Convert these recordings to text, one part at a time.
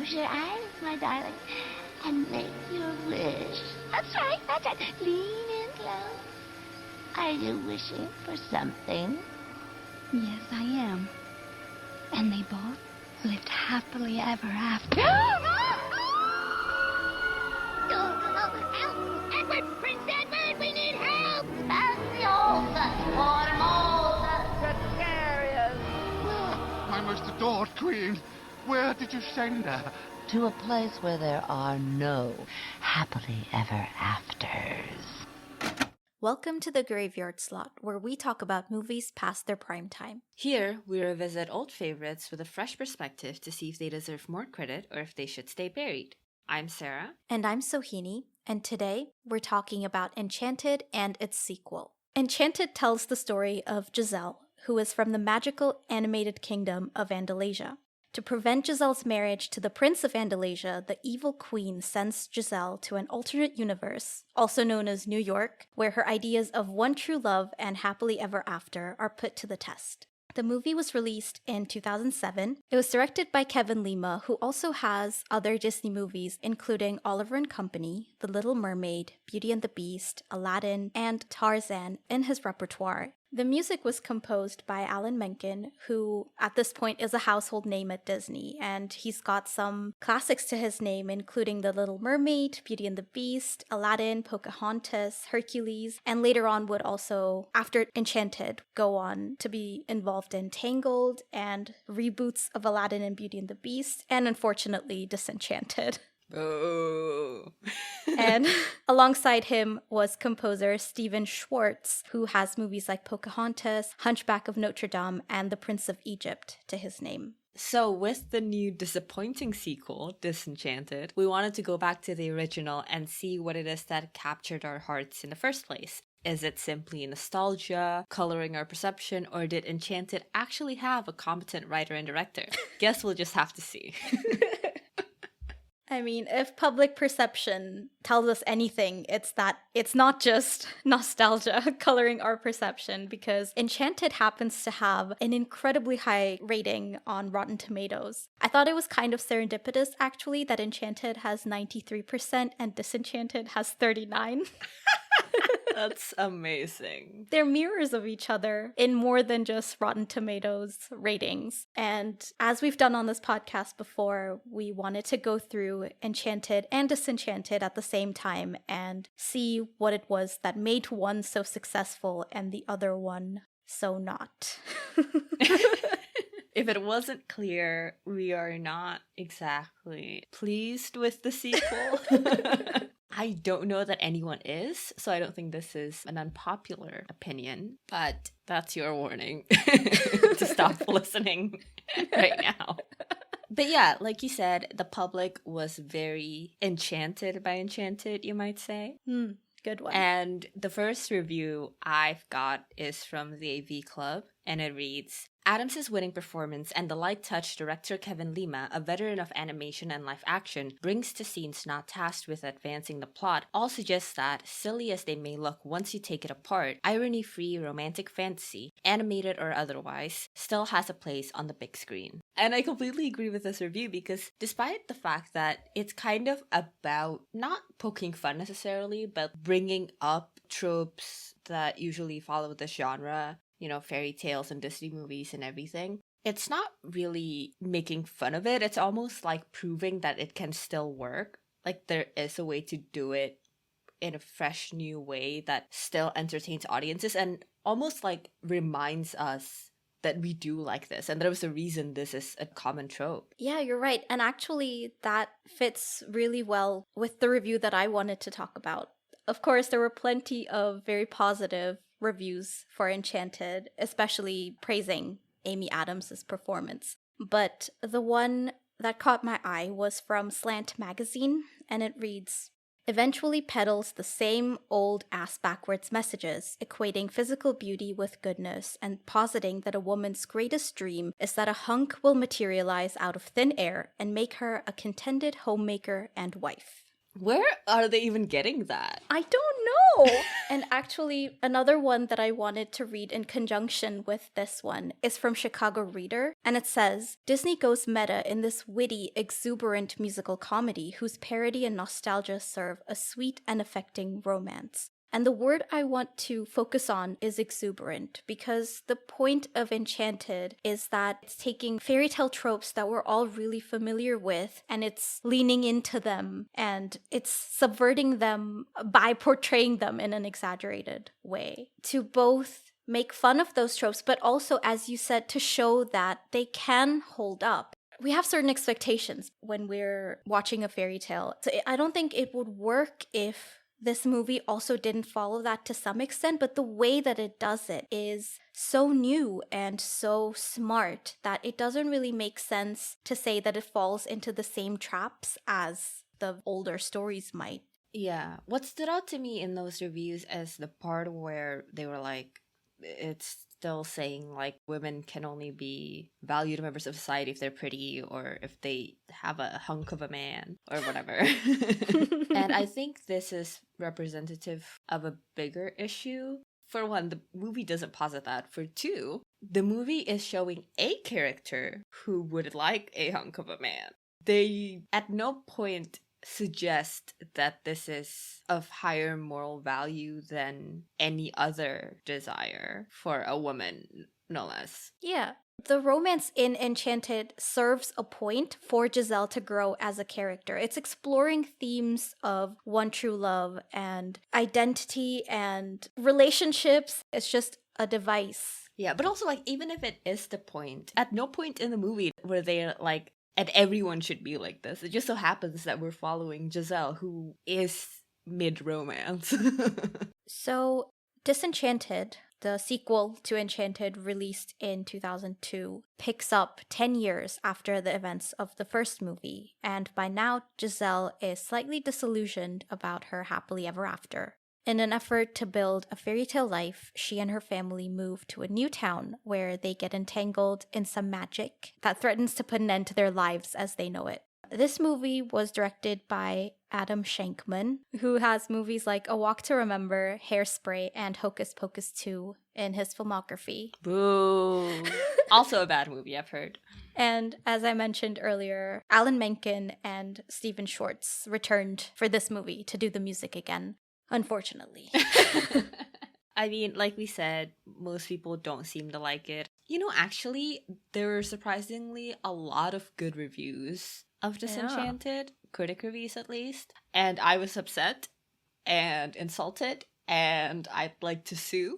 Close your eyes, my darling, and make your wish. That's right, that's right. Lean in close. Are you wishing for something? Yes, I am. And they both lived happily ever after. Help! Edward! Prince Edward, we need help! Spaziosa! Formosa! Precarious! My most adored queen, where did you send her? To a place where there are no happily ever afters. Welcome to the Graveyard Slot, where we talk about movies past their prime time. Here, we revisit old favorites with a fresh perspective to see if they deserve more credit or if they should stay buried. I'm Sarah. And I'm Sohini, and today we're talking about Enchanted and its sequel. Enchanted tells the story of Giselle, who is from the magical animated kingdom of Andalasia. To prevent Giselle's marriage to the Prince of Andalasia, the evil queen sends Giselle to an alternate universe, also known as New York, where her ideas of one true love and happily ever after are put to the test. The movie was released in 2007. It was directed by Kevin Lima, who also has other Disney movies, including Oliver and Company, The Little Mermaid, Beauty and the Beast, Aladdin, and Tarzan in his repertoire. The music was composed by Alan Menken, who at this point is a household name at Disney, and he's got some classics to his name, including The Little Mermaid, Beauty and the Beast, Aladdin, Pocahontas, Hercules, and later on would also, after Enchanted, go on to be involved in Tangled and reboots of Aladdin and Beauty and the Beast, and unfortunately Disenchanted. Oh. And alongside him was composer Stephen Schwartz, who has movies like Pocahontas, Hunchback of Notre Dame, and The Prince of Egypt to his name. So with the new disappointing sequel, Disenchanted, we wanted to go back to the original and see what it is that captured our hearts in the first place. Is it simply nostalgia, coloring our perception, or did Enchanted actually have a competent writer and director? Guess we'll just have to see. I mean, if public perception tells us anything, it's that it's not just nostalgia coloring our perception, because Enchanted happens to have an incredibly high rating on Rotten Tomatoes. I thought it was kind of serendipitous, actually, that Enchanted has 93% and Disenchanted has 39%. That's amazing. They're mirrors of each other in more than just Rotten Tomatoes ratings. And as we've done on this podcast before, we wanted to go through Enchanted and Disenchanted at the same time and see what it was that made one so successful and the other one so not. If it wasn't clear, we are not exactly pleased with the sequel. I don't know that anyone is, so I don't think this is an unpopular opinion, but that's your warning to stop listening right now. But yeah, like you said, the public was very enchanted by Enchanted, you might say. Good one. And the first review I've got is from the AV Club, and it reads, Adams' winning performance and the light touch director Kevin Lima, a veteran of animation and live action, brings to scenes not tasked with advancing the plot, all suggests that, silly as they may look once you take it apart, irony-free romantic fantasy, animated or otherwise, still has a place on the big screen. And I completely agree with this review because despite the fact that it's kind of about not poking fun necessarily, but bringing up tropes that usually follow the genre, you know, fairy tales and Disney movies and everything, it's not really making fun of it. It's almost like proving that it can still work. Like there is a way to do it in a fresh new way that still entertains audiences and almost like reminds us that we do like this. And there was a reason this is a common trope. Yeah, you're right. And actually that fits really well with the review that I wanted to talk about. Of course, there were plenty of very positive reviews for Enchanted, especially praising Amy Adams' performance. But the one that caught my eye was from Slant Magazine, and it reads, eventually peddles the same old ass-backwards messages, equating physical beauty with goodness and positing that a woman's greatest dream is that a hunk will materialize out of thin air and make her a contented homemaker and wife. Where are they even getting that? I don't know. And actually, another one that I wanted to read in conjunction with this one is from Chicago Reader. And it says, Disney goes meta in this witty, exuberant musical comedy whose parody and nostalgia serve a sweet and affecting romance. And the word I want to focus on is exuberant, because the point of Enchanted is that it's taking fairy tale tropes that we're all really familiar with, and it's leaning into them, and it's subverting them by portraying them in an exaggerated way to both make fun of those tropes, but also, as you said, to show that they can hold up. We have certain expectations when we're watching a fairy tale. So I don't think it would work if this movie also didn't follow that to some extent, but the way that it does it is so new and so smart that it doesn't really make sense to say that it falls into the same traps as the older stories might. Yeah. What stood out to me in those reviews is the part where they were like, it's still saying like women can only be valued members of society if they're pretty or if they have a hunk of a man or whatever. And I think this is representative of a bigger issue. For one, the movie doesn't posit that. For two, the movie is showing a character who would like a hunk of a man. They at no point suggest that this is of higher moral value than any other desire for a woman, no less. Yeah. The romance in Enchanted serves a point for Giselle to grow as a character. It's exploring themes of one true love and identity and relationships. It's just a device. Yeah, but also, like, even if it is the point, at no point in the movie were they like, and everyone should be like this. It just so happens that we're following Giselle, who is mid-romance. So, Disenchanted, the sequel to Enchanted released in 2002, picks up 10 years after the events of the first movie, and by now Giselle is slightly disillusioned about her happily ever after. In an effort to build a fairy tale life, she and her family move to a new town where they get entangled in some magic that threatens to put an end to their lives as they know it. This movie was directed by Adam Shankman, who has movies like A Walk to Remember, Hairspray, and Hocus Pocus 2 in his filmography. Boo. Also a bad movie, I've heard. And as I mentioned earlier, Alan Menken and Stephen Schwartz returned for this movie to do the music again. Unfortunately. I mean, like we said, most people don't seem to like it. You know, actually, there were surprisingly a lot of good reviews of Disenchanted, critic reviews at least. And I was upset and insulted, and I'd like to sue.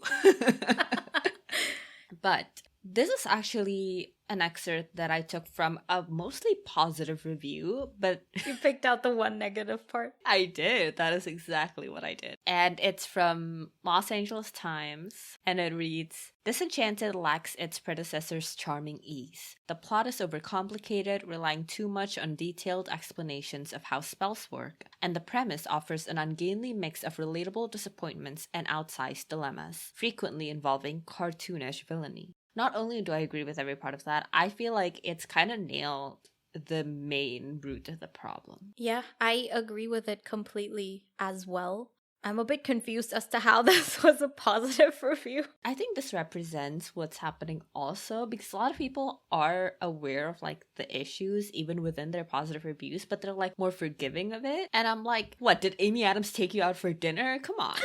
But this is actually an excerpt that I took from a mostly positive review, but You picked out the one negative part. I did. That is exactly what I did. And it's from Los Angeles Times, and it reads, Disenchanted lacks its predecessor's charming ease. The plot is overcomplicated, relying too much on detailed explanations of how spells work, and the premise offers an ungainly mix of relatable disappointments and outsized dilemmas, frequently involving cartoonish villainy. Not only do I agree with every part of that, I feel like it's kind of nailed the main root of the problem. Yeah, I agree with it completely as well. I'm a bit confused as to how this was a positive review. I think this represents what's happening also, because a lot of people are aware of like the issues even within their positive reviews, but they're like more forgiving of it. And I'm like, what, did Amy Adams take you out for dinner? Come on.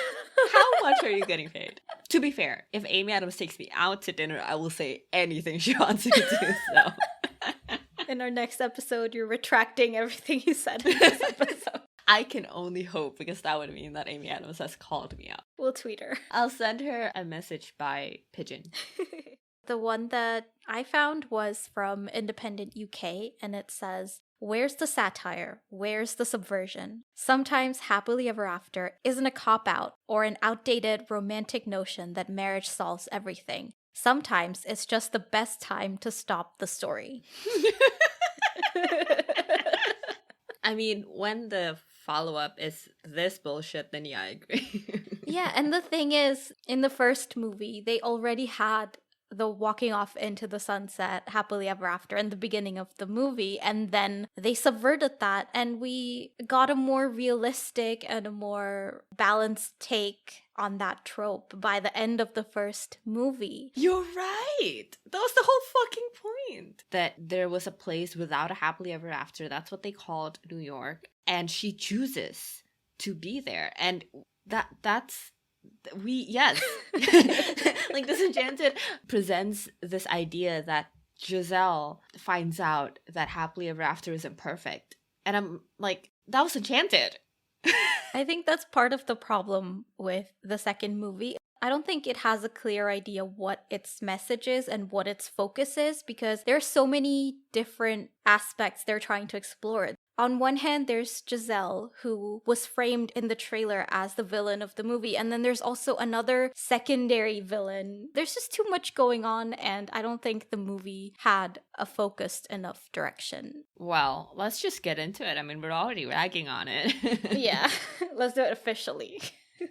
How much are you getting paid? To be fair, if Amy Adams takes me out to dinner, I will say anything she wants me to do, so. In our next episode, you're retracting everything you said in this episode. I can only hope, because that would mean that Amy Adams has called me out. We'll tweet her. I'll send her a message by pigeon. The one that I found was from Independent UK, and it says, where's the satire? Where's the subversion? Sometimes happily ever after isn't a cop-out or an outdated romantic notion that marriage solves everything. Sometimes it's just the best time to stop the story. I mean, when the follow-up is this bullshit, then yeah, I agree. Yeah, and the thing is, in the first movie, they already had the walking off into the sunset, happily ever after, in the beginning of the movie. And then they subverted that, and we got a more realistic and a more balanced take on that trope by the end of the first movie. You're right. That was the whole fucking point. That there was a place without a happily ever after. That's what they called New York. And she chooses to be there. And that's yes. Like, Disenchanted presents this idea that Giselle finds out that happily ever after isn't perfect. And I'm like, that was Enchanted. I think that's part of the problem with the second movie. I don't think it has a clear idea what its message is and what its focus is, because there are so many different aspects they're trying to explore. On one hand, there's Giselle, who was framed in the trailer as the villain of the movie, and then there's also another secondary villain. There's just too much going on, and I don't think the movie had a focused enough direction. Well, let's just get into it. I mean, we're already ragging on it. Yeah, let's do it officially.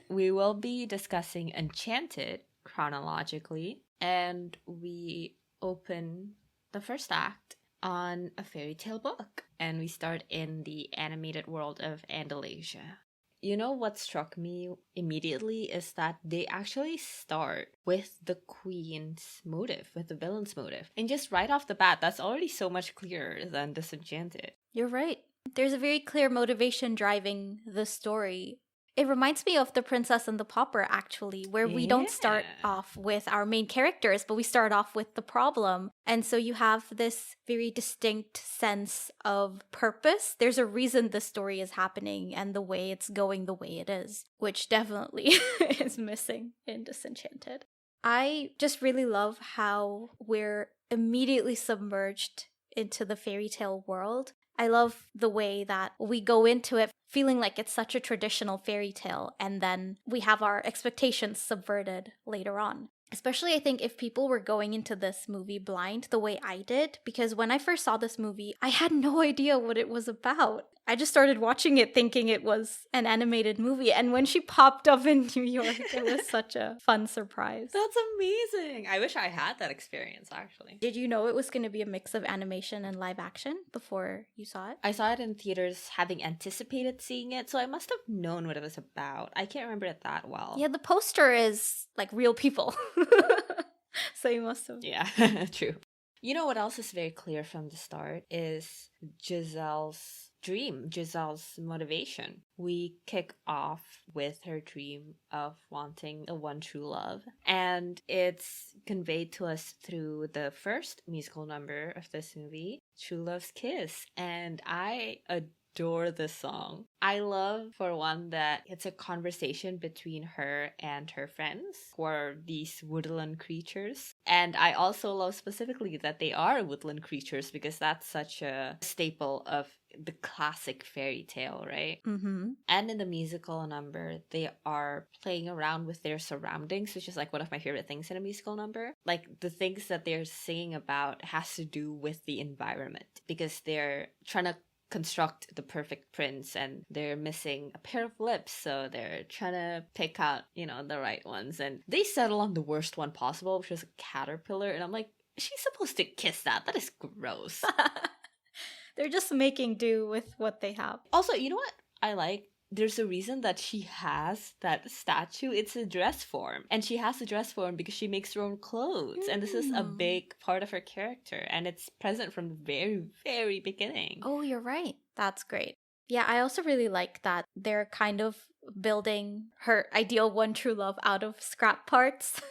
We will be discussing Enchanted chronologically, and we open the first act on a fairy tale book, and we start in the animated world of Andalasia. You know what struck me immediately is that they actually start with the queen's motive, with the villain's motive. And just right off the bat, that's already so much clearer than Disenchanted. You're right. There's a very clear motivation driving the story. It reminds me of The Princess and the Pauper, actually, where we don't start off with our main characters, but we start off with the problem. And so you have this very distinct sense of purpose. There's a reason the story is happening and the way it's going the way it is, which definitely is missing in Disenchanted. I just really love how we're immediately submerged into the fairy tale world. I love the way that we go into it feeling like it's such a traditional fairy tale, and then we have our expectations subverted later on. Especially, I think, if people were going into this movie blind the way I did, because when I first saw this movie, I had no idea what it was about. I just started watching it thinking it was an animated movie, and when she popped up in New York, it was such a fun surprise. That's amazing. I wish I had that experience, actually. Did you know it was going to be a mix of animation and live action before you saw it? I saw it in theaters having anticipated seeing it, so I must have known what it was about. I can't remember it that well. Yeah, the poster is like real people. So you must have. Yeah, true. You know what else is very clear from the start is Giselle's dream, Giselle's motivation. We kick off with her dream of wanting a one true love, and it's conveyed to us through the first musical number of this movie, True Love's Kiss, and I adore this song. I love, for one, that it's a conversation between her and her friends, who are these woodland creatures. And I also love specifically that they are woodland creatures, because that's such a staple of the classic fairy tale, right? Mm-hmm. And in the musical number, they are playing around with their surroundings, which is like one of my favorite things in a musical number. Like, the things that they're singing about has to do with the environment, because they're trying to construct the perfect prince, and they're missing a pair of lips, so they're trying to pick out, the right ones, and they settle on the worst one possible, which is a caterpillar, and I'm like, she's supposed to kiss that is gross. They're just making do with what they have. Also, you know what I like? There's a reason that she has that statue. It's a dress form. And she has a dress form because she makes her own clothes. And this is a big part of her character. And it's present from the very, very beginning. Oh, you're right. That's great. Yeah, I also really like that they're kind of building her ideal one true love out of scrap parts.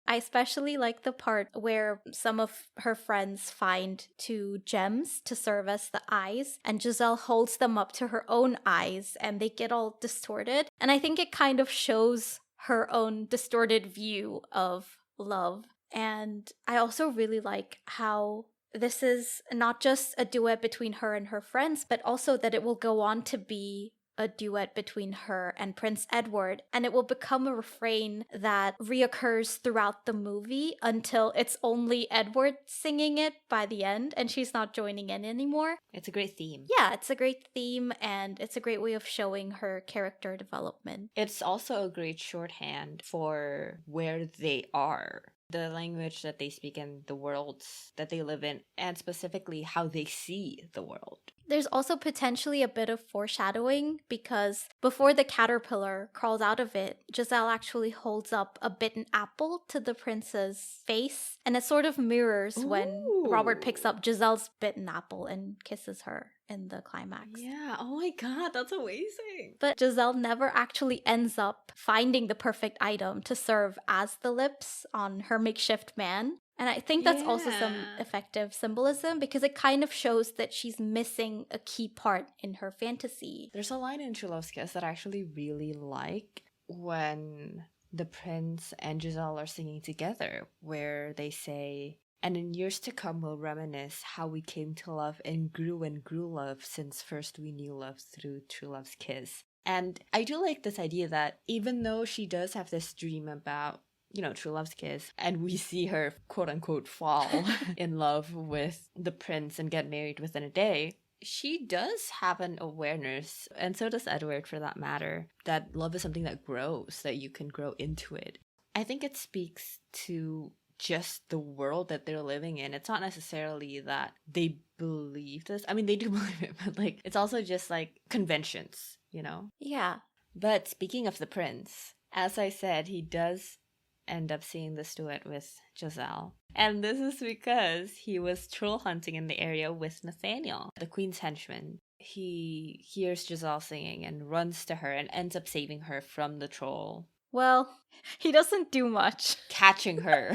I especially like the part where some of her friends find 2 gems to serve as the eyes, and Giselle holds them up to her own eyes, and they get all distorted. And I think it kind of shows her own distorted view of love. And I also really like how this is not just a duet between her and her friends, but also that it will go on to be a duet between her and Prince Edward, and it will become a refrain that reoccurs throughout the movie until it's only Edward singing it by the end, and she's not joining in anymore. It's a great theme. Yeah, it's a great theme, and it's a great way of showing her character development. It's also a great shorthand for where they are the language that they speak and the worlds that they live in, and specifically how they see the world. There's also potentially a bit of foreshadowing because before the caterpillar crawls out of it, Giselle actually holds up a bitten apple to the prince's face, and it sort of mirrors when Robert picks up Giselle's bitten apple and kisses her in the climax. Yeah, oh my god, that's amazing. But Giselle never actually ends up finding the perfect item to serve as the lips on her makeshift man. And I think that's also some effective symbolism because it kind of shows that she's missing a key part in her fantasy. There's a line in True Love's Kiss that I actually really like when the prince and Giselle are singing together, where they say, "And in years to come we'll reminisce how we came to love and grew love since first we knew love through True Love's Kiss." And I do like this idea that even though she does have this dream about, you know, True Love's Kiss, and we see her quote unquote fall in love with the prince and get married within a day, she does have an awareness, and so does Edward for that matter, that love is something that grows, that you can grow into it. I think it speaks to just the world that they're living in. It's not necessarily that they believe this. I mean, they do believe it, but like, it's also just like conventions, you know? Yeah. But speaking of the prince, as I said, he does end up seeing this duet with Giselle. And this is because he was troll hunting in the area with Nathaniel, the queen's henchman. He hears Giselle singing and runs to her and ends up saving her from the troll. Well, he doesn't do much. Catching her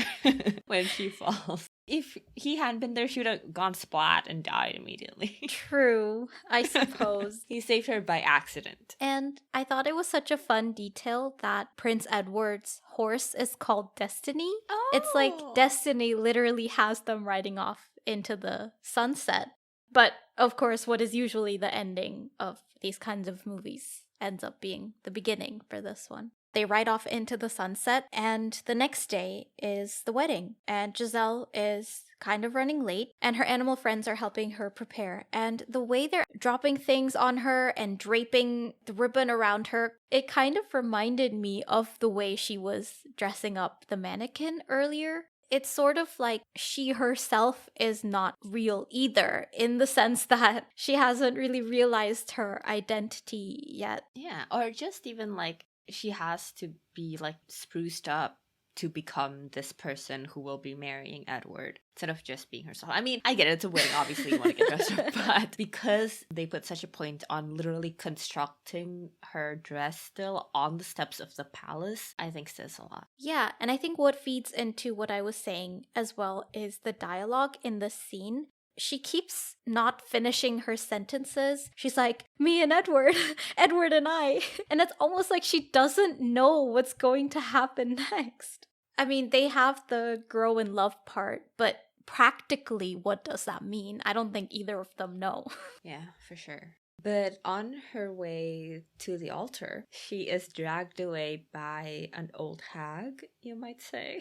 when she falls. If he hadn't been there, she would have gone splat and died immediately. True, I suppose. He saved her by accident. And I thought it was such a fun detail that Prince Edward's horse is called Destiny. Oh. It's like Destiny literally has them riding off into the sunset. But of course, what is usually the ending of these kinds of movies ends up being the beginning for this one. They ride off into the sunset, and the next day is the wedding. And Giselle is kind of running late, and her animal friends are helping her prepare. And the way they're dropping things on her and draping the ribbon around her, it kind of reminded me of the way she was dressing up the mannequin earlier. It's sort of like she herself is not real either, in the sense that she hasn't really realized her identity yet. Yeah, or just even like, she has to be like spruced up to become this person who will be marrying Edward instead of just being herself. I mean, I get it, it's a wedding, obviously you want to get dressed up, but because they put such a point on literally constructing her dress still on the steps of the palace, I think says a lot. Yeah, and I think what feeds into what I was saying as well is the dialogue in the scene. She keeps not finishing her sentences. She's like, me and Edward, Edward and I. And it's almost like she doesn't know what's going to happen next. I mean, they have the grow in love part, but practically, what does that mean? I don't think either of them know. Yeah, for sure. But on her way to the altar, she is dragged away by an old hag, you might say.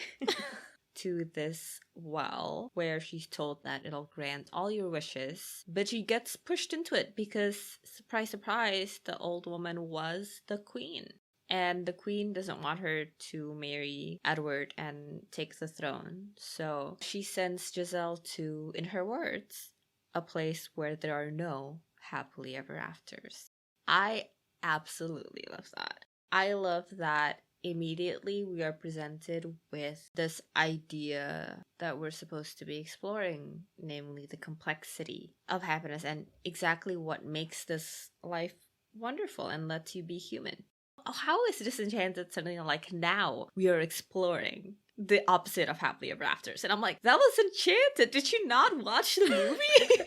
To this well where she's told that it'll grant all your wishes, but she gets pushed into it because, surprise surprise, the old woman was the queen, and the queen doesn't want her to marry Edward and take the throne, so she sends Giselle to, in her words, a place where there are no happily ever afters. I absolutely love that. I love that immediately we are presented with this idea that we're supposed to be exploring, namely the complexity of happiness and exactly what makes this life wonderful and lets you be human. How is Disenchanted something like now we are exploring the opposite of happily ever afters? And I'm like, that was Enchanted. Did you not watch the movie?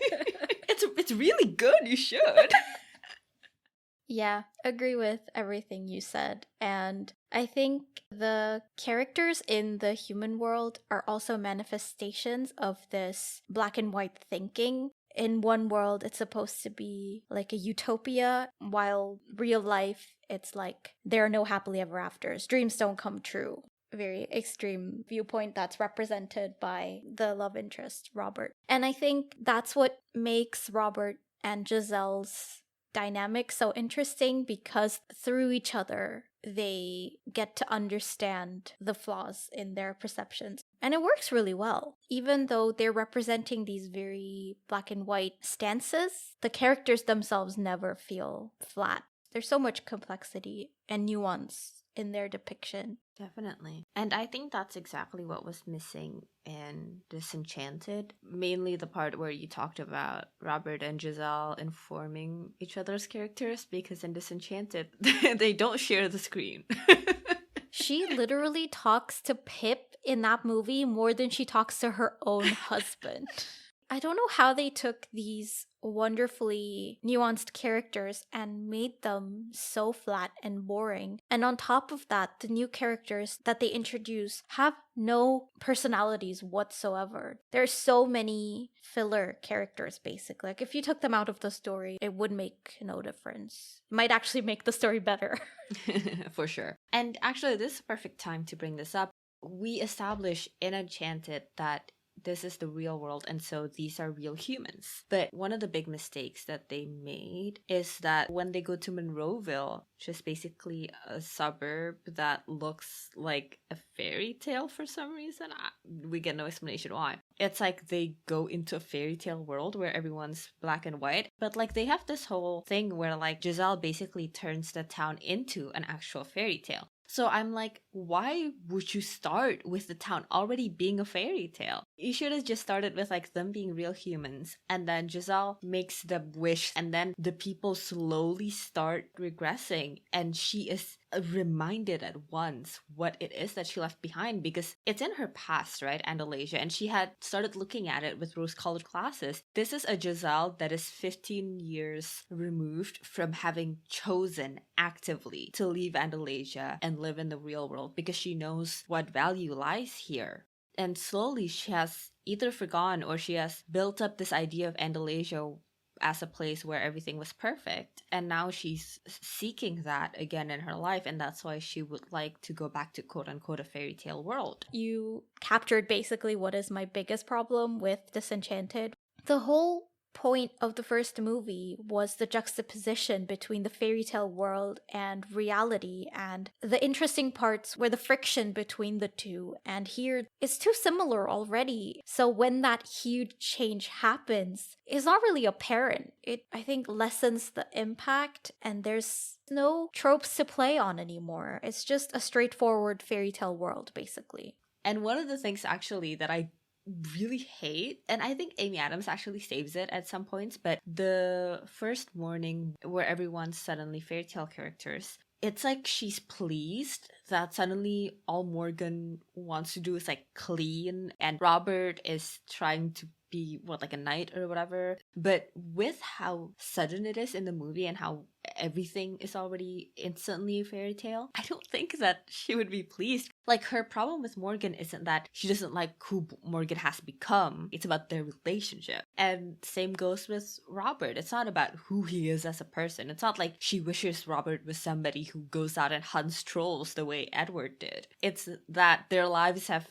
It's really good. You should. Yeah, agree with everything you said. And I think the characters in the human world are also manifestations of this black and white thinking. In one world, it's supposed to be like a utopia, while real life, it's like there are no happily ever afters. Dreams don't come true. Very extreme viewpoint that's represented by the love interest, Robert. And I think that's what makes Robert and Giselle's dynamic so interesting, because through each other they get to understand the flaws in their perceptions. And it works really well. Even though they're representing these very black and white stances, the characters themselves never feel flat. There's so much complexity and nuance in their depiction. Definitely. And I think that's exactly what was missing in Disenchanted. Mainly the part where you talked about Robert and Giselle informing each other's characters, because in Disenchanted, they don't share the screen. She literally talks to Pip in that movie more than she talks to her own husband. I don't know how they took these wonderfully nuanced characters and made them so flat and boring. And on top of that, the new characters that they introduce have no personalities whatsoever. There's so many filler characters, basically. Like, if you took them out of the story, it would make no difference. It might actually make the story better. For sure. And actually, this is a perfect time to bring this up. We established in Enchanted that this is the real world, and so these are real humans. But one of the big mistakes that they made is that when they go to Monroeville, which is basically a suburb that looks like a fairy tale for some reason, we get no explanation why. It's like they go into a fairy tale world where everyone's black and white, but like they have this whole thing where like Giselle basically turns the town into an actual fairy tale. So I'm like, why would you start with the town already being a fairy tale? You should have just started with like them being real humans, and then Giselle makes the wish, and then the people slowly start regressing, and she is reminded at once what it is that she left behind, because it's in her past, right, Andalasia, and she had started looking at it with rose-colored glasses. This is a Giselle that is 15 years removed from having chosen actively to leave Andalasia and live in the real world, because she knows what value lies here. And slowly she has either forgotten or she has built up this idea of Andalasia as a place where everything was perfect, and now she's seeking that again in her life, and that's why she would like to go back to quote-unquote a fairy tale world. You captured basically what is my biggest problem with Disenchanted. The whole point of the first movie was the juxtaposition between the fairy tale world and reality, and the interesting parts were the friction between the two, and here it's too similar already. So when that huge change happens, it's not really apparent. It, I think, lessens the impact, and there's no tropes to play on anymore. It's just a straightforward fairy tale world, basically. And one of the things actually that I really hate, and I think Amy Adams actually saves it at some points, but the first morning where everyone's suddenly fairy tale characters, it's like she's pleased that suddenly all Morgan wants to do is like clean, and Robert is trying to be like a knight or whatever. But with how sudden it is in the movie and how everything is already instantly a fairy tale, I don't think that she would be pleased. Like, her problem with Morgan isn't that she doesn't like who Morgan has become, it's about their relationship. And same goes with Robert. It's not about who he is as a person. It's not like she wishes Robert was somebody who goes out and hunts trolls the way Edward did. It's that their lives have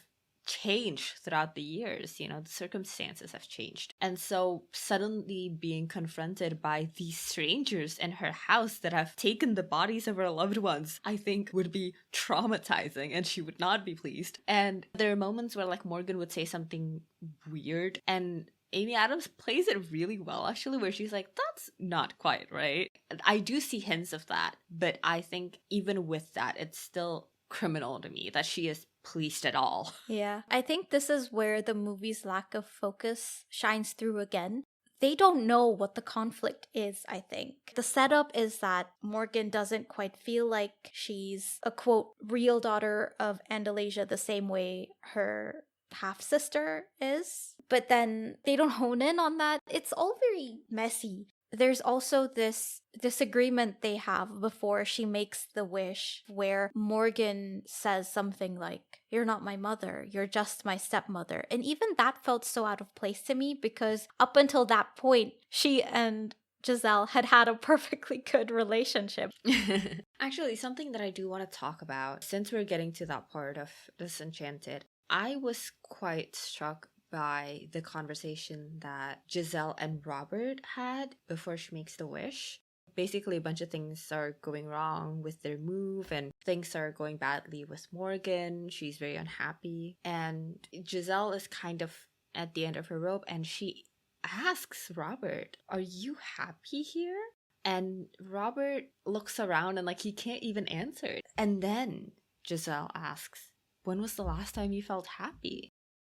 changed throughout the years, the circumstances have changed. And so suddenly being confronted by these strangers in her house that have taken the bodies of her loved ones, I think would be traumatizing, and she would not be pleased. And there are moments where like Morgan would say something weird, and Amy Adams plays it really well, actually, where she's like, that's not quite right. I do see hints of that, but I think even with that, it's still criminal to me that she is pleased at all. Yeah, I think this is where the movie's lack of focus shines through again. They don't know what the conflict is, I think. The setup is that Morgan doesn't quite feel like she's a, quote, real daughter of Andalasia the same way her half-sister is. But then they don't hone in on that. It's all very messy. There's also this disagreement they have before she makes the wish, where Morgan says something like, "You're not my mother, you're just my stepmother." And even that felt so out of place to me, because up until that point, she and Giselle had a perfectly good relationship. Actually, something that I do want to talk about, since we're getting to that part of Disenchanted, I was quite struck by the conversation that Giselle and Robert had before she makes the wish. basically a bunch of things are going wrong with their move and things are going badly with Morgan. She's very unhappy. And Giselle is kind of at the end of her rope and she asks Robert, "Are you happy here?" And Robert looks around and like he can't even answer it. And then Giselle asks, "When was the last time you felt happy?"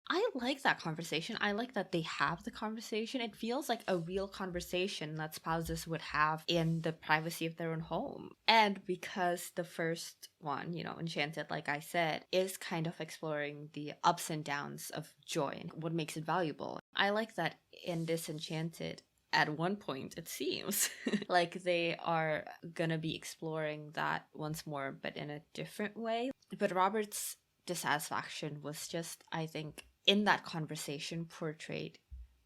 I like that conversation. I like that they have the conversation. It feels like a real conversation that spouses would have in the privacy of their own home. And because the first one, Enchanted, like I said, is kind of exploring the ups and downs of joy and what makes it valuable. I like that in Disenchanted, at one point, it seems like they are gonna be exploring that once more, but in a different way. But Robert's dissatisfaction was just, I think, in that conversation portrayed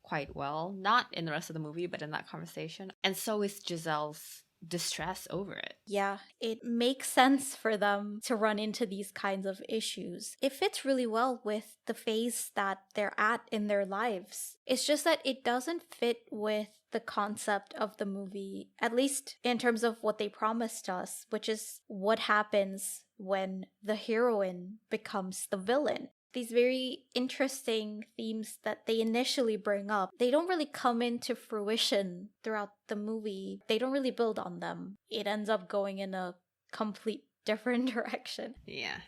quite well. Not in the rest of the movie, but in that conversation. And so is Giselle's distress over it. Yeah, it makes sense for them to run into these kinds of issues. It fits really well with the phase that they're at in their lives. It's just that it doesn't fit with the concept of the movie, at least in terms of what they promised us, which is what happens when the heroine becomes the villain. These very interesting themes that they initially bring up, they don't really come into fruition throughout the movie. They don't really build on them. It ends up going in a complete different direction. Yeah.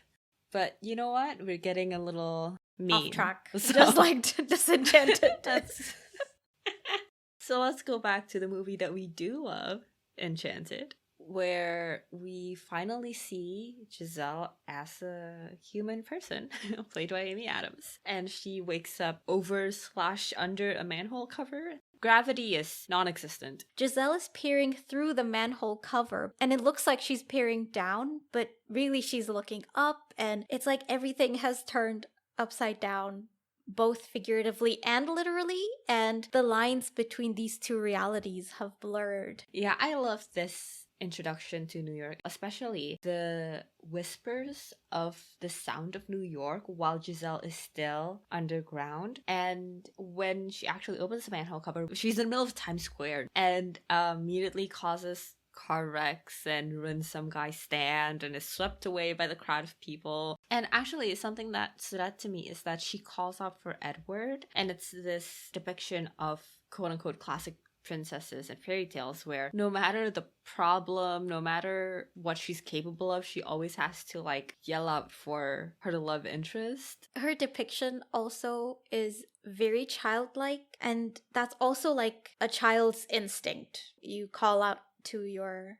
But you know what? We're getting a little mean. Off track. So- Just like Disenchanted. That's... So let's go back to the movie that we do love, Enchanted, where we finally see Giselle as a human person, played by Amy Adams. And she wakes up over/under a manhole cover. Gravity is non-existent. Giselle is peering through the manhole cover, and it looks like she's peering down, but really she's looking up, and it's like everything has turned upside down, both figuratively and literally, and the lines between these two realities have blurred. Yeah, I love this introduction to New York, especially the whispers of the sound of New York while Giselle is still underground. And when she actually opens the manhole cover, she's in the middle of Times Square and immediately causes car wrecks and ruins some guy's stand and is swept away by the crowd of people. And actually, something that stood out to me is that she calls out for Edward, and it's this depiction of quote-unquote classic princesses and fairy tales where no matter the problem, no matter what she's capable of, she always has to like yell out for her love interest. Her depiction also is very childlike, and that's also like a child's instinct. You call out to your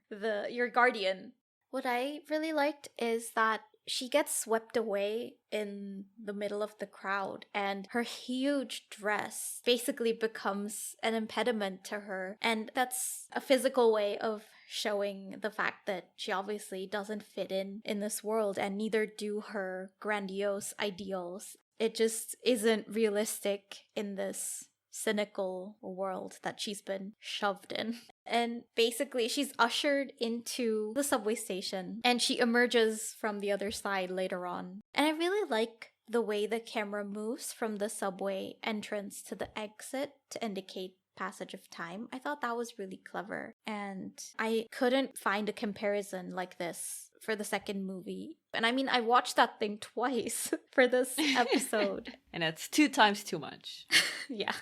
guardian. What I really liked is that she gets swept away in the middle of the crowd, and her huge dress basically becomes an impediment to her. And that's a physical way of showing the fact that she obviously doesn't fit in this world, and neither do her grandiose ideals. It just isn't realistic in this cynical world that she's been shoved in. And basically she's ushered into the subway station, and she emerges from the other side later on. And I really like the way the camera moves from the subway entrance to the exit to indicate passage of time. I thought that was really clever, and I couldn't find a comparison like this for the second movie. And I mean, I watched that thing twice for this episode. And it's 2 times too much. Yeah.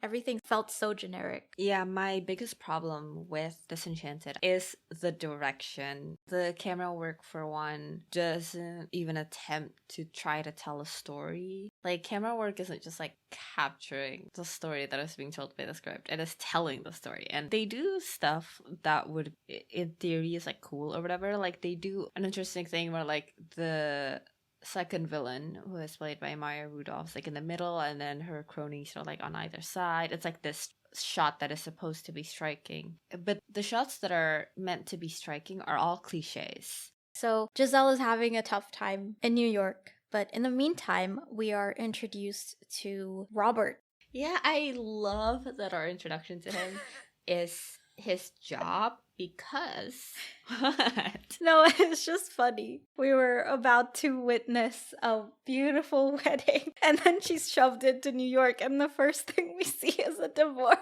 Everything felt so generic. Yeah, my biggest problem with Disenchanted is the direction. The camera work, for one, doesn't even attempt to try to tell a story. Like, camera work isn't just like capturing the story that is being told by the script. It is telling the story. And they do stuff that would, in theory, is like cool or whatever. Like, they do an interesting thing where like the second villain, who is played by Maya Rudolph, is like in the middle, and then her cronies are like on either side. It's like this shot that is supposed to be striking, but the shots that are meant to be striking are all cliches. So Giselle is having a tough time in New York, but in the meantime, we are introduced to Robert. Yeah, I love that our introduction to him is his job Because what? No, it's just funny. We were about to witness a beautiful wedding, and then she's shoved into New York, and the first thing we see is a divorce.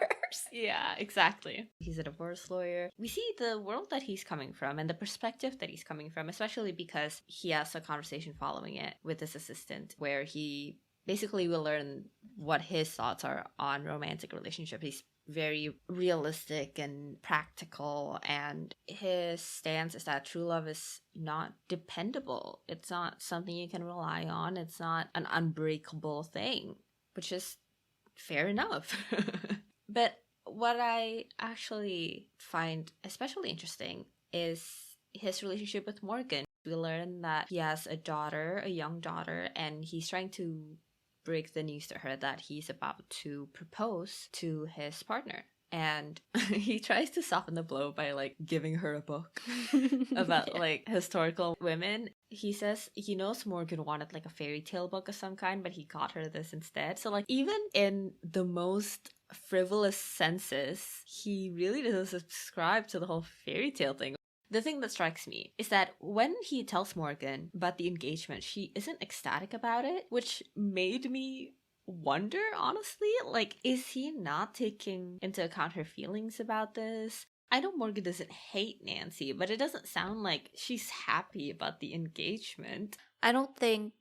Yeah, exactly. He's a divorce lawyer. We see the world that he's coming from and the perspective that he's coming from, especially because he has a conversation following it with his assistant where he basically will learn what his thoughts are on romantic relationships. He's very realistic and practical, and his stance is that true love is not dependable. It's not something you can rely on. It's not an unbreakable thing, which is fair enough. But what I actually find especially interesting is his relationship with Morgan. We learn that he has a daughter, a young daughter, and he's trying to break the news to her that he's about to propose to his partner. And he tries to soften the blow by like giving her a book about like historical women. He says he knows Morgan wanted like a fairy tale book of some kind, but he got her this instead. So like even in the most frivolous senses, he really doesn't subscribe to the whole fairy tale thing. The thing that strikes me is that when he tells Morgan about the engagement, she isn't ecstatic about it, which made me wonder, honestly, like, is he not taking into account her feelings about this? I know Morgan doesn't hate Nancy, but it doesn't sound like she's happy about the engagement. I don't think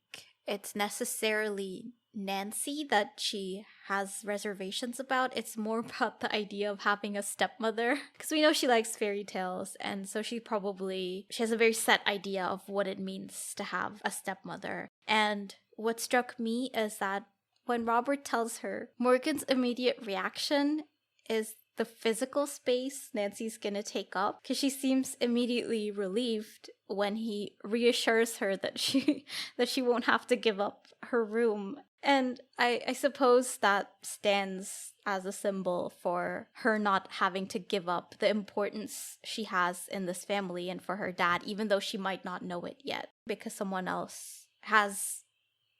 it's necessarily Nancy that she has reservations about. It's more about the idea of having a stepmother, because we know she likes fairy tales, and so she has a very set idea of what it means to have a stepmother. And what struck me is that when Robert tells her, Morgan's immediate reaction is the physical space Nancy's gonna take up, because she seems immediately relieved when he reassures her that she won't have to give up her room. And I suppose that stands as a symbol for her not having to give up the importance she has in this family and for her dad, even though she might not know it yet, because someone else has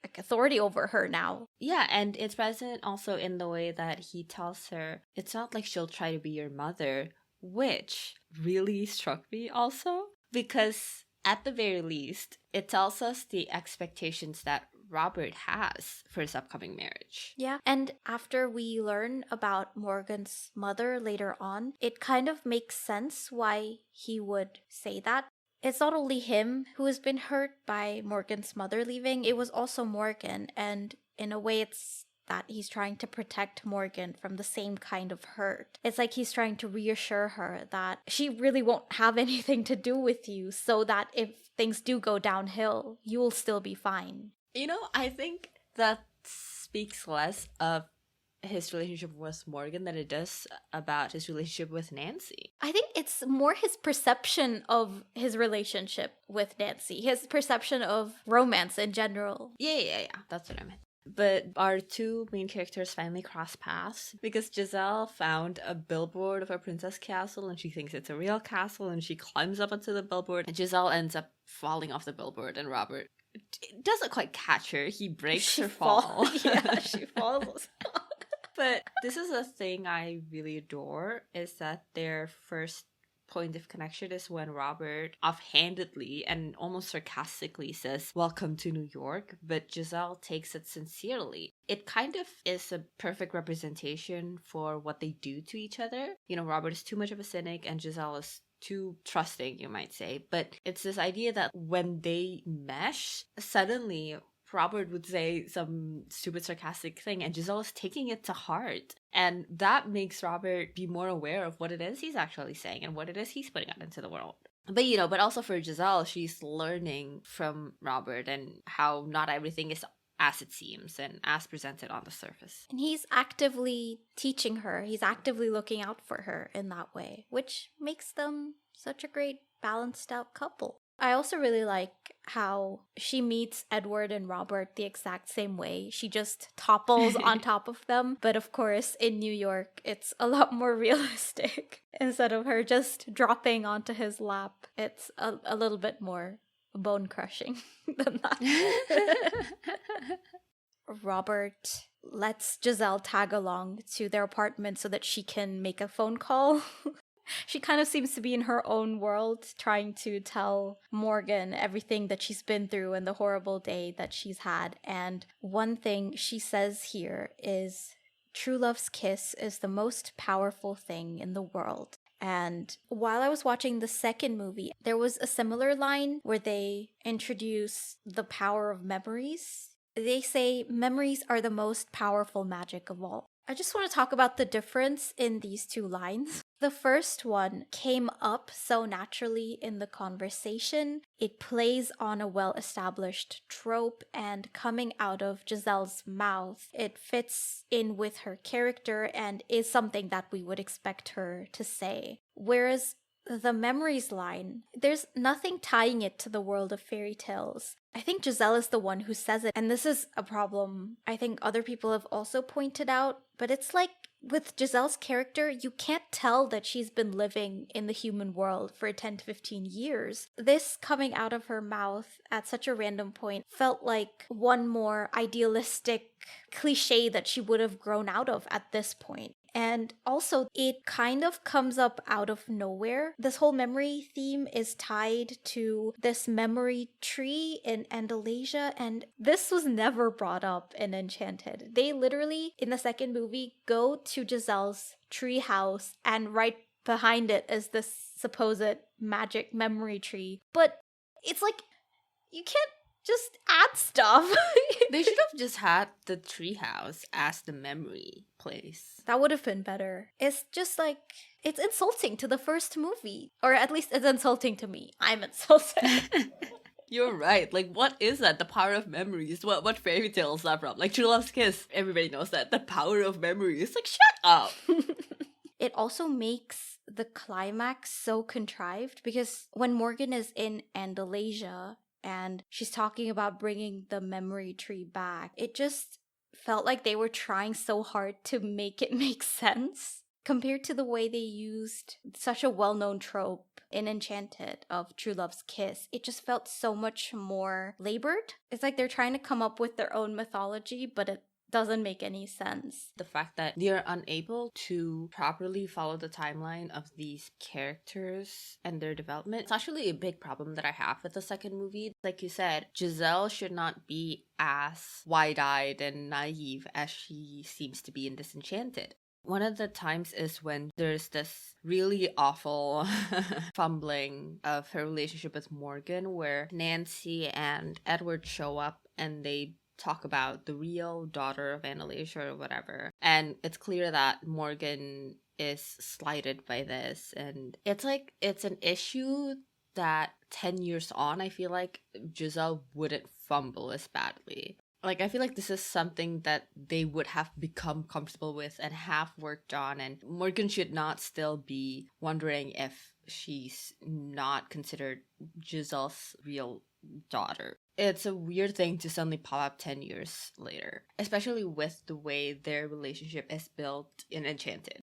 like authority over her now. Yeah, and it's present also in the way that he tells her it's not like she'll try to be your mother, which really struck me also, because at the very least, it tells us the expectations that Robert has for his upcoming marriage. Yeah, and after we learn about Morgan's mother later on, it kind of makes sense why he would say that. It's not only him who has been hurt by Morgan's mother leaving, it was also Morgan, and in a way it's that he's trying to protect Morgan from the same kind of hurt. It's like he's trying to reassure her that she really won't have anything to do with you, so that if things do go downhill, you'll still be fine. You know, I think that speaks less of his relationship with Morgan than it does about his relationship with Nancy. I think it's more his perception of his relationship with Nancy, his perception of romance in general. Yeah, that's what I meant. But our two main characters finally cross paths because Giselle found a billboard of a princess castle and she thinks it's a real castle, and she climbs up onto the billboard and Giselle ends up falling off the billboard, and Robert doesn't quite catch her. He breaks her fall. Yeah, she falls. But this is a thing I really adore, is that their first point of connection is when Robert offhandedly and almost sarcastically says, "Welcome to New York," but Giselle takes it sincerely. It kind of is a perfect representation for what they do to each other. You know, Robert is too much of a cynic and Giselle is too trusting, you might say. But it's this idea that when they mesh, suddenly Robert would say some stupid sarcastic thing and Giselle is taking it to heart. And that makes Robert be more aware of what it is he's actually saying and what it is he's putting out into the world. But also for Giselle, she's learning from Robert and how not everything is as it seems and as presented on the surface. And he's actively teaching her, he's actively looking out for her in that way, which makes them such a great balanced out couple. I also really like how she meets Edward and Robert the exact same way. She just topples on top of them. But of course, in New York, it's a lot more realistic. Instead of her just dropping onto his lap, it's a little bit more bone-crushing than that. Robert lets Giselle tag along to their apartment so that she can make a phone call. She kind of seems to be in her own world, trying to tell Morgan everything that she's been through and the horrible day that she's had. And one thing she says here is, "True love's kiss is the most powerful thing in the world." And while I was watching the second movie, there was a similar line where they introduce the power of memories. They say memories are the most powerful magic of all. I just want to talk about the difference in these two lines. The first one came up so naturally in the conversation. It plays on a well-established trope, and coming out of Giselle's mouth, it fits in with her character and is something that we would expect her to say. Whereas the memories line, there's nothing tying it to the world of fairy tales. I think Giselle is the one who says it, and this is a problem I think other people have also pointed out, but it's like with Giselle's character, you can't tell that she's been living in the human world for 10 to 15 years. This coming out of her mouth at such a random point felt like one more idealistic cliche that she would have grown out of at this point. And also, it kind of comes up out of nowhere. This whole memory theme is tied to this memory tree in Andalasia, and this was never brought up in Enchanted. They literally, in the second movie, go to Giselle's tree house, and right behind it is this supposed magic memory tree. But it's like, you can't just add stuff. They should have just had the treehouse as the memory place. That would have been better. It's just like, it's insulting to the first movie. Or at least it's insulting to me. I'm insulted. You're right. Like, what is that? The power of memories. What fairy tale is that from? Like, True Love's Kiss. Everybody knows that. The power of memories. Like, shut up. It also makes the climax so contrived, because when Morgan is in Andalasia and she's talking about bringing the memory tree back, it just felt like they were trying so hard to make it make sense compared to the way they used such a well-known trope in Enchanted of True Love's Kiss. It just felt so much more labored. It's like they're trying to come up with their own mythology, but it doesn't make any sense. The fact that they're unable to properly follow the timeline of these characters and their development, it's actually a big problem that I have with the second movie. Like you said, Giselle should not be as wide-eyed and naive as she seems to be in Disenchanted. One of the times is when there's this really awful fumbling of her relationship with Morgan, where Nancy and Edward show up and they talk about the real daughter of Andalasia or whatever. And it's clear that Morgan is slighted by this. And it's like, it's an issue that 10 years on, I feel like Giselle wouldn't fumble as badly. Like, I feel like this is something that they would have become comfortable with and have worked on. And Morgan should not still be wondering if she's not considered Giselle's real daughter. It's a weird thing to suddenly pop up 10 years later, especially with the way their relationship is built in Enchanted.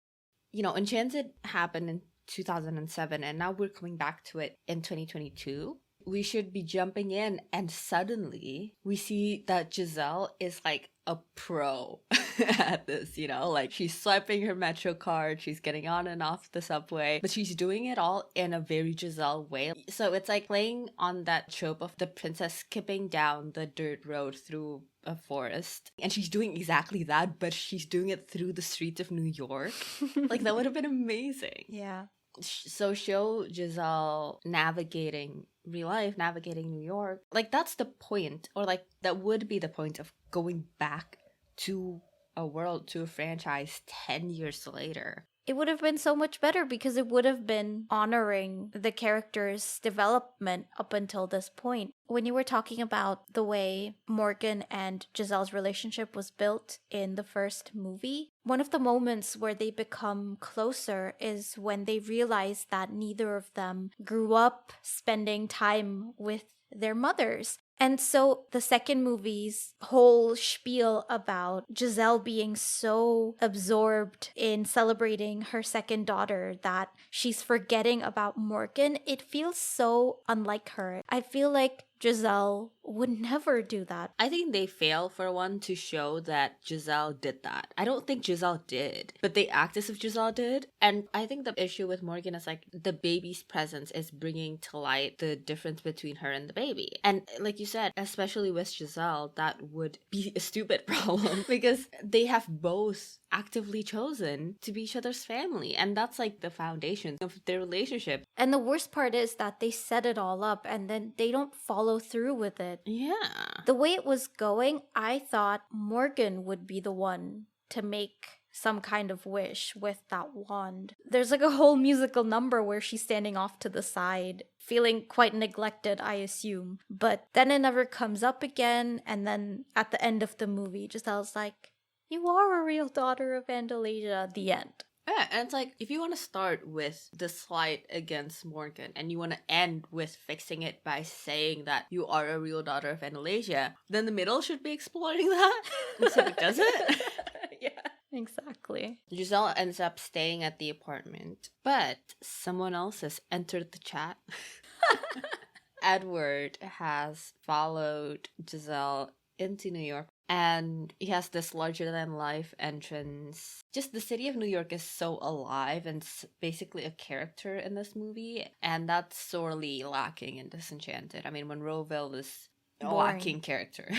You know, Enchanted happened in 2007, and now we're coming back to it in 2022. We should be jumping in, and suddenly we see that Giselle is like a pro at this, you know? Like, she's swiping her Metro card, she's getting on and off the subway, but she's doing it all in a very Giselle way. So it's like playing on that trope of the princess skipping down the dirt road through a forest. And she's doing exactly that, but she's doing it through the streets of New York. Like, that would have been amazing. Yeah. So show Giselle navigating real life, navigating New York. Like, that's the point, or like that would be the point of going back to a world, to a franchise 10 years later. It would have been so much better because it would have been honoring the character's development up until this point. When you were talking about the way Morgan and Giselle's relationship was built in the first movie, one of the moments where they become closer is when they realize that neither of them grew up spending time with their mothers. And so the second movie's whole spiel about Giselle being so absorbed in celebrating her second daughter that she's forgetting about Morgan, it feels so unlike her. I feel like Giselle would never do that. I think they fail for one to show that Giselle did that. I don't think Giselle did, but they act as if Giselle did. And I think the issue with Morgan is like the baby's presence is bringing to light the difference between her and the baby. And like you said, especially with Giselle, that would be a stupid problem because they have both actively chosen to be each other's family. And that's like the foundation of their relationship. And the worst part is that they set it all up and then they don't follow through with it. Yeah. The way it was going, I thought Morgan would be the one to make some kind of wish with that wand. There's like a whole musical number where she's standing off to the side, feeling quite neglected, I assume. But then it never comes up again, and then at the end of the movie, Giselle's like, "You are a real daughter of Andalasia," the end. Yeah, and it's like, if you want to start with the slight against Morgan and you want to end with fixing it by saying that you are a real daughter of Andalasia, then the middle should be exploring that instead it doesn't. Yeah, exactly. Giselle ends up staying at the apartment, but someone else has entered the chat. Edward has followed Giselle into New York, and he has this larger-than-life entrance. Just the city of New York is so alive and basically a character in this movie, and that's sorely lacking in Disenchanted. I mean, Monroeville was a Boring. lacking character.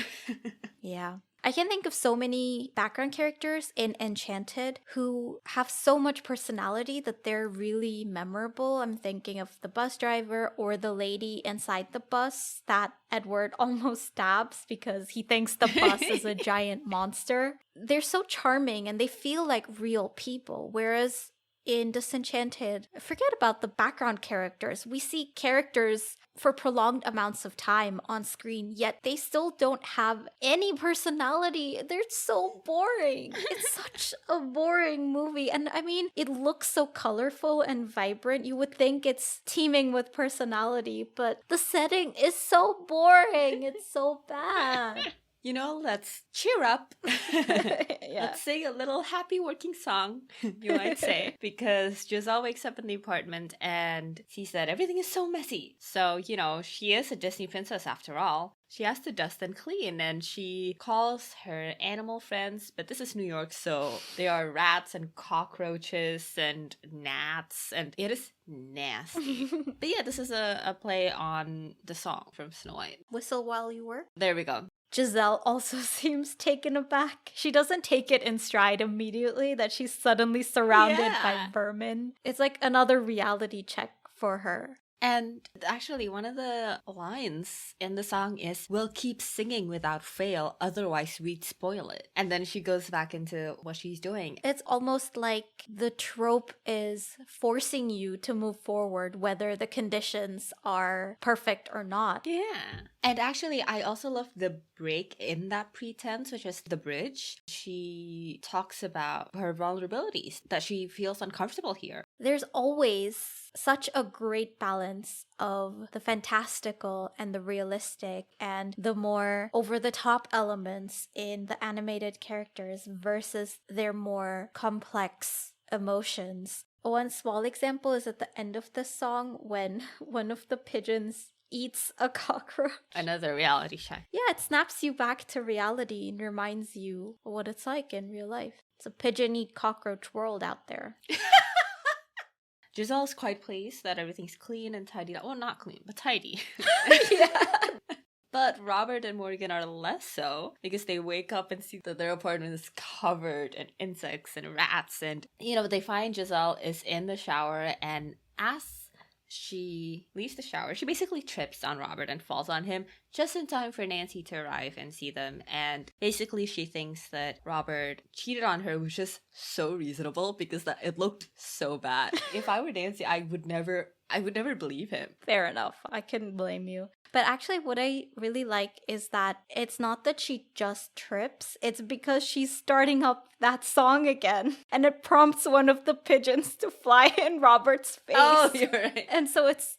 Yeah. I can think of so many background characters in Enchanted who have so much personality that they're really memorable. I'm thinking of the bus driver or the lady inside the bus that Edward almost stabs because he thinks the bus is a giant monster. They're so charming and they feel like real people, whereas in Disenchanted, forget about the background characters. We see characters for prolonged amounts of time on screen, yet they still don't have any personality. They're so boring. It's such a boring movie. And I mean, it looks so colorful and vibrant. You would think it's teeming with personality, but the setting is so boring. It's so bad. You know, let's cheer up. Yeah. Let's sing a little happy working song, you might say. Because Giselle wakes up in the apartment and sees that everything is so messy. So, you know, she is a Disney princess after all. She has to dust and clean, and she calls her animal friends, but this is New York, so there are rats and cockroaches and gnats, and it is nasty. But yeah, this is a play on the song from Snow White. Whistle while you work. There we go. Giselle also seems taken aback. She doesn't take it in stride immediately that she's suddenly surrounded by vermin. It's like another reality check for her. And actually, one of the lines in the song is, "We'll keep singing without fail, otherwise we'd spoil it." And then she goes back into what she's doing. It's almost like the trope is forcing you to move forward, whether the conditions are perfect or not. Yeah. And actually, I also love the break in that pretense, which is the bridge. She talks about her vulnerabilities, that she feels uncomfortable here. There's always such a great balance of the fantastical and the realistic and the more over-the-top elements in the animated characters versus their more complex emotions. One small example is at the end of the song when one of the pigeons eats a cockroach. Another reality check. Yeah, it snaps you back to reality and reminds you what it's like in real life. It's a pigeon-eat-cockroach world out there. Giselle's quite pleased that everything's clean and tidy. Well, not clean, but tidy. Yeah. But Robert and Morgan are less so because they wake up and see that their apartment is covered in insects and rats. And, you know, they find Giselle is in the shower, and as she leaves the shower, she basically trips on Robert and falls on him just in time for Nancy to arrive and see them. And basically she thinks that Robert cheated on her, which is so reasonable because that it looked so bad. If I were Nancy, I would never believe him. Fair enough. I couldn't blame you. But actually what I really like is that it's not that she just trips, it's because she's starting up that song again. And it prompts one of the pigeons to fly in Robert's face. Oh, you're right. And so it's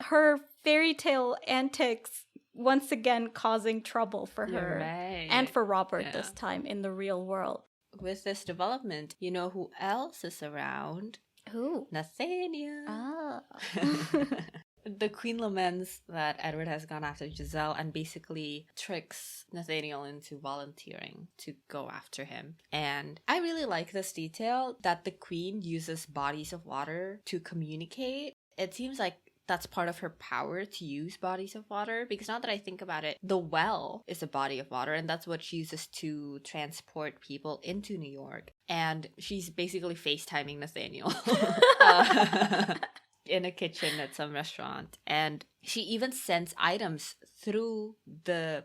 her fairy tale antics once again causing trouble for her. You're right. And for Robert this time in the real world. With this development, you know who else is around? Who? Nathaniel. Ah. The queen laments that Edward has gone after Giselle and basically tricks Nathaniel into volunteering to go after him. And I really like this detail that the queen uses bodies of water to communicate. It seems like that's part of her power to use bodies of water, because now that I think about it, the well is a body of water and that's what she uses to transport people into New York. And she's basically FaceTiming Nathaniel in a kitchen at some restaurant. And she even sends items through the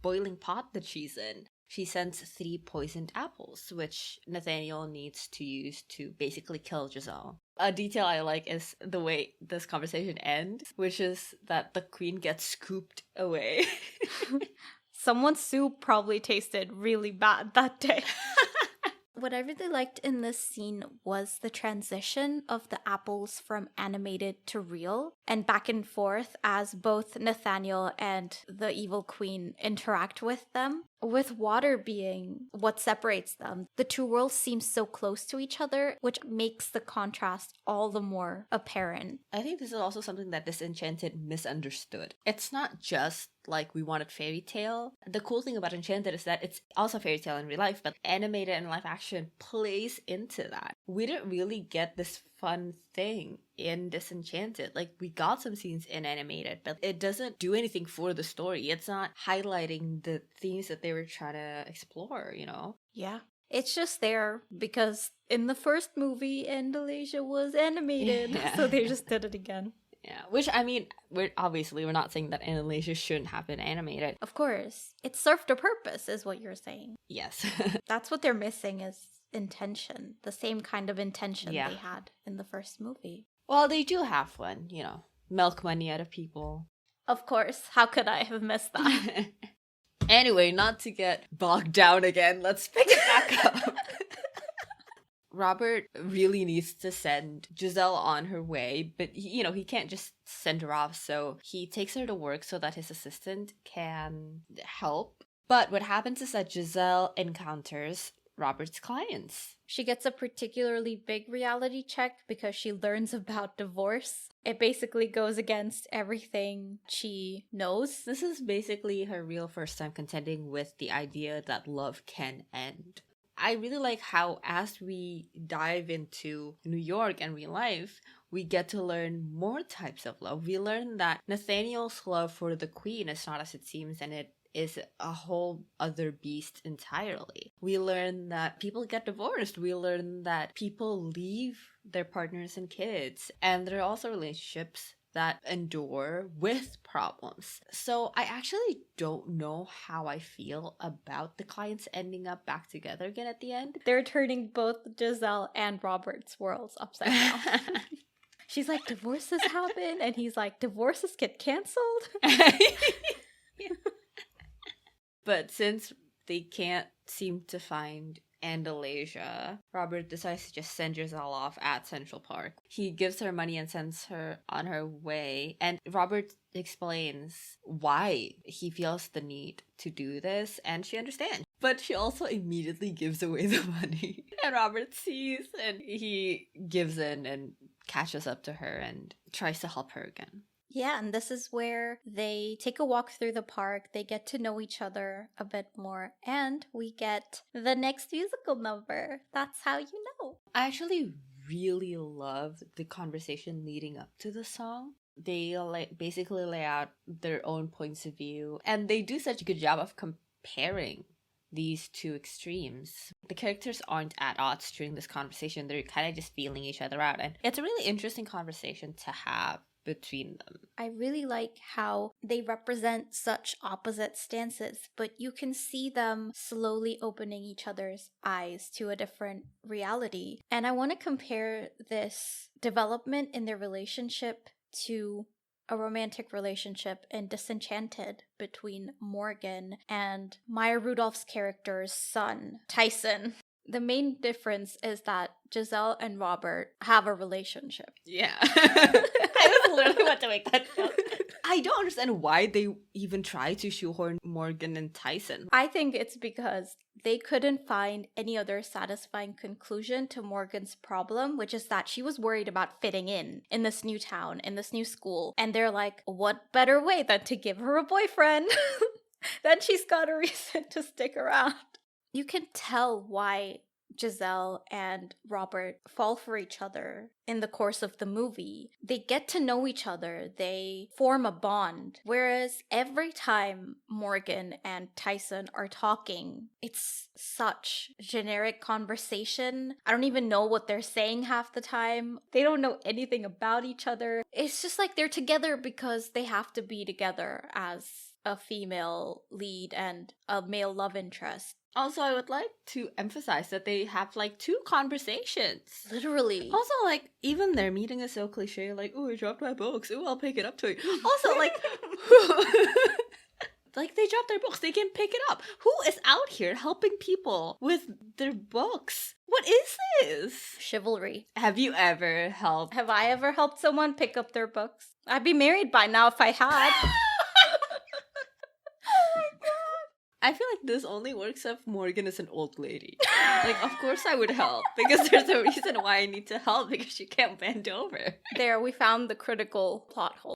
boiling pot that she's in. She sends 3 poisoned apples, which Nathaniel needs to use to basically kill Giselle. A detail I like is the way this conversation ends, which is that the queen gets scooped away. Someone's soup probably tasted really bad that day. What I really liked in this scene was the transition of the apples from animated to real and back and forth as both Nathaniel and the evil queen interact with them. With water being what separates them, the two worlds seem so close to each other, which makes the contrast all the more apparent. I think this is also something that Disenchanted misunderstood. It's not just like we wanted Fairytale. The cool thing about Enchanted is that it's also Fairytale in real life, but animated and live action plays into that. We didn't really get this fun thing in Disenchanted. Like, we got some scenes in animated, but it doesn't do anything for the story. It's not highlighting the themes that they were trying to explore, you know? Yeah. It's just there because in the first movie, Andalasia was animated, Yeah. so they just did it again. Yeah, which, I mean, we're not saying that Andalasia shouldn't have been animated. Of course. It served a purpose, is what you're saying. Yes. That's what they're missing is intention. The same kind of intention Yeah. they had in the first movie. Well, they do have one, you know, milk money out of people. Of course. How could I have missed that? Anyway, not to get bogged down again, let's pick it back up. Robert really needs to send Giselle on her way, but he can't just send her off, so he takes her to work so that his assistant can help. But what happens is that Giselle encounters Robert's clients. She gets a particularly big reality check because she learns about divorce. It basically goes against everything she knows. This is basically her real first time contending with the idea that love can end. I really like how as we dive into New York and real life, we get to learn more types of love. We learn that Nathaniel's love for the queen is not as it seems, and it is a whole other beast entirely. We learn that people get divorced. We learn that people leave their partners and kids. And there are also relationships that endure with problems. So I actually don't know how I feel about the clients ending up back together again at the end. They're turning both Giselle and Robert's worlds upside down. She's like, divorces happen, and he's like, divorces get canceled? But since they can't seem to find Andalasia, Robert decides to just send Giselle off at Central Park. He gives her money and sends her on her way. And Robert explains why he feels the need to do this, and she understands. But she also immediately gives away the money. And Robert sees, and he gives in and catches up to her and tries to help her again. Yeah, and this is where they take a walk through the park, they get to know each other a bit more, and we get the next musical number. That's how you know. I actually really love the conversation leading up to the song. They basically lay out their own points of view, and they do such a good job of comparing these two extremes. The characters aren't at odds during this conversation. They're kind of just feeling each other out, and it's a really interesting conversation to have between them. I really like how they represent such opposite stances, but you can see them slowly opening each other's eyes to a different reality. And I want to compare this development in their relationship to a romantic relationship in Disenchanted between Morgan and Maya Rudolph's character's son, Tyson. The main difference is that Giselle and Robert have a relationship. Yeah. I was literally about to make that joke. I don't understand why they even try to shoehorn Morgan and Tyson. I think it's because they couldn't find any other satisfying conclusion to Morgan's problem, which is that she was worried about fitting in this new town, in this new school. And they're like, what better way than to give her a boyfriend? Then she's got a reason to stick around. You can tell why Giselle and Robert fall for each other in the course of the movie. They get to know each other, they form a bond. Whereas every time Morgan and Tyson are talking, it's such generic conversation. I don't even know what they're saying half the time. They don't know anything about each other. It's just like they're together because they have to be together as a female lead and a male love interest. Also, I would like to emphasize that they have like 2 conversations. Literally. Also, like, even their meeting is so cliche, like, oh, I dropped my books. Oh, I'll pick it up to you. Also, like, like, they dropped their books. They can pick it up. Who is out here helping people with their books? What is this? Chivalry. Have you ever helped? Have I ever helped someone pick up their books? I'd be married by now if I had. I feel like this only works if Morgan is an old lady. Like, of course I would help, because there's a reason why I need to help, because she can't bend over. There, we found the critical plot hole.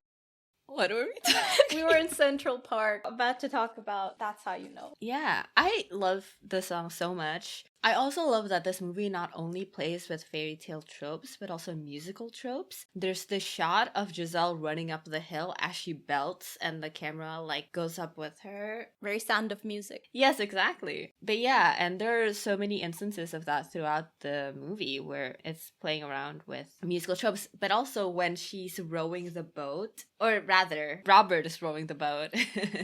What were we talking? We were in Central Park, about to talk about That's How You Know. Yeah, I love the song so much. I also love that this movie not only plays with fairy tale tropes, but also musical tropes. There's the shot of Giselle running up the hill as she belts and the camera like goes up with her. Very Sound of Music. Yes, exactly. But yeah, and there are so many instances of that throughout the movie where it's playing around with musical tropes, but also when she's rowing the boat, or rather, Robert is rowing the boat,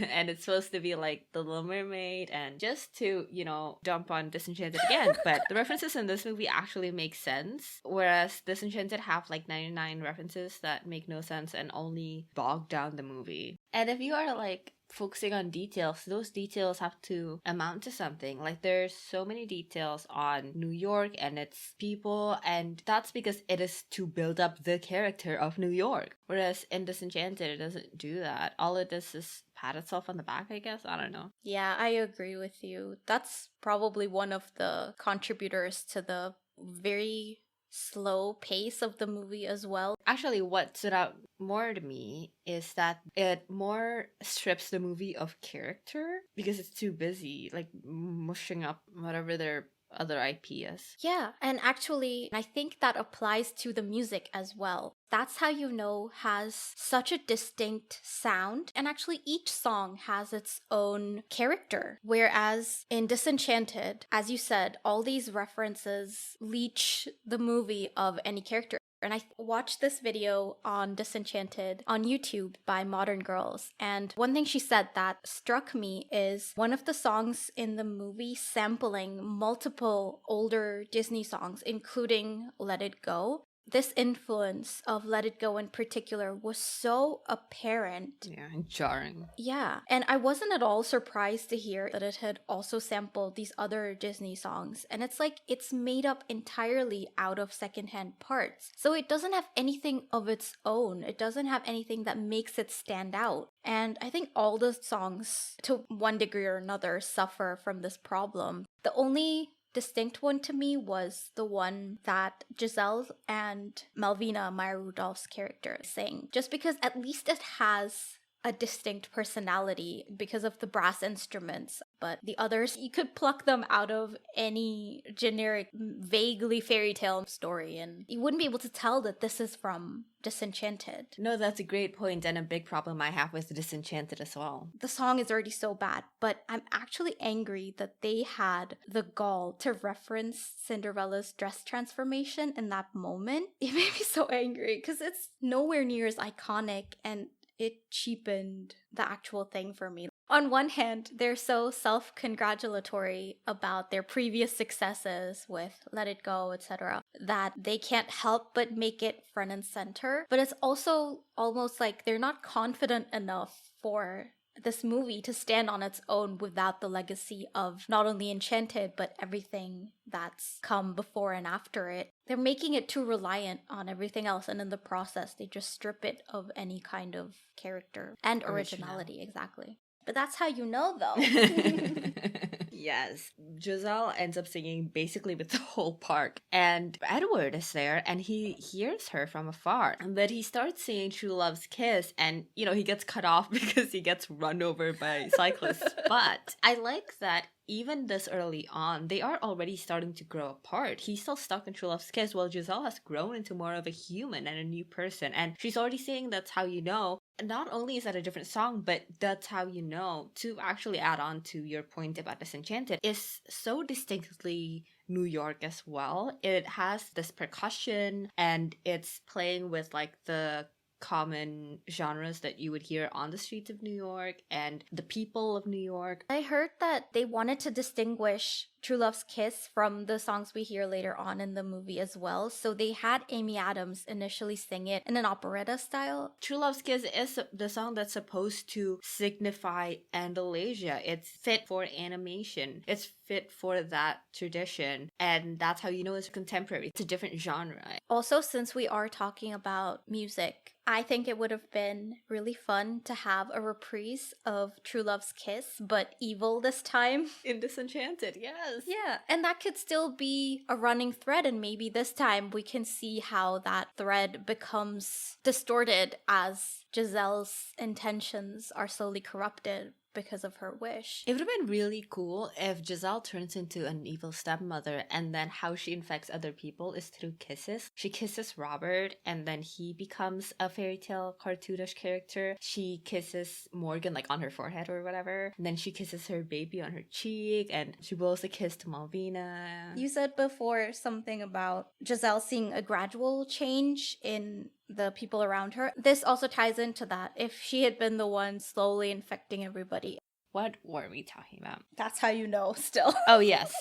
and it's supposed to be like The Little Mermaid, and just to, you know, dump on Disenchanted again, but the references in this movie actually make sense, whereas Disenchanted have like 99 references that make no sense and only bog down the movie. And if you are like focusing on details, those details have to amount to something. Like, there's so many details on New York and its people, and that's because it is to build up the character of New York. Whereas in Disenchanted, it doesn't do that. All it does is pat itself on the back, I guess. I don't know. Yeah, I agree with you. That's probably one of the contributors to the very slow pace of the movie as well. Actually, what stood out more to me is that it more strips the movie of character because it's too busy, like mushing up whatever their other IP is. Yeah, and actually, I think that applies to the music as well. That's How You Know has such a distinct sound, and actually each song has its own character. Whereas in Disenchanted, as you said, all these references leech the movie of any character. And I watched this video on Disenchanted on YouTube by Modern Girls. And one thing she said that struck me is one of the songs in the movie sampling multiple older Disney songs, including Let It Go. This influence of Let It Go in particular was so apparent. Yeah, and jarring. Yeah, and I wasn't at all surprised to hear that it had also sampled these other Disney songs. And it's like it's made up entirely out of secondhand parts. So it doesn't have anything of its own. It doesn't have anything that makes it stand out. And I think all the songs, to one degree or another, suffer from this problem. The only distinct one to me was the one that Giselle and Malvina, Maya Rudolph's character, sing. Just because at least it has a distinct personality because of the brass instruments. But the others, you could pluck them out of any generic, vaguely fairy tale story, and you wouldn't be able to tell that this is from Disenchanted. No, that's a great point and a big problem I have with Disenchanted as well. The song is already so bad, but I'm actually angry that they had the gall to reference Cinderella's dress transformation in that moment. It made me so angry because it's nowhere near as iconic, and it cheapened the actual thing for me. On one hand, they're so self-congratulatory about their previous successes with Let It Go, etc., that they can't help but make it front and center. But it's also almost like they're not confident enough for this movie to stand on its own without the legacy of not only Enchanted, but everything that's come before and after it. They're making it too reliant on everything else, and in the process, they just strip it of any kind of character and originality, exactly. But that's how you know, though. Yes. Giselle ends up singing basically with the whole park. And Edward is there and he hears her from afar. But he starts singing True Love's Kiss and, he gets cut off because he gets run over by cyclists. But I like that even this early on, they are already starting to grow apart. He's still stuck in True Love's Kiss while Giselle has grown into more of a human and a new person. And she's already saying That's How You Know. Not only is that a different song, but That's How You Know, to actually add on to your point about Disenchanted, is so distinctly New York as well. It has this percussion and it's playing with like the common genres that you would hear on the streets of New York and the people of New York. I heard that they wanted to distinguish True Love's Kiss from the songs we hear later on in the movie as well. So they had Amy Adams initially sing it in an operetta style. True Love's Kiss is the song that's supposed to signify Andalasia. It's fit for animation. It's fit for that tradition. And That's How You Know it's contemporary. It's a different genre. Also, since we are talking about music, I think it would have been really fun to have a reprise of True Love's Kiss, but evil this time. In Disenchanted, yes. Yeah, and that could still be a running thread, and maybe this time we can see how that thread becomes distorted as Giselle's intentions are slowly corrupted because of her wish. It would have been really cool if Giselle turns into an evil stepmother and then how she infects other people is through kisses. She kisses Robert and then he becomes a Fairytale cartoonish character. She kisses Morgan like on her forehead or whatever. And then she kisses her baby on her cheek and she blows a kiss to Malvina. You said before something about Giselle seeing a gradual change in the people around her. This also ties into that. If she had been the one slowly infecting everybody. What were we talking about? That's How You Know still. Oh, yes.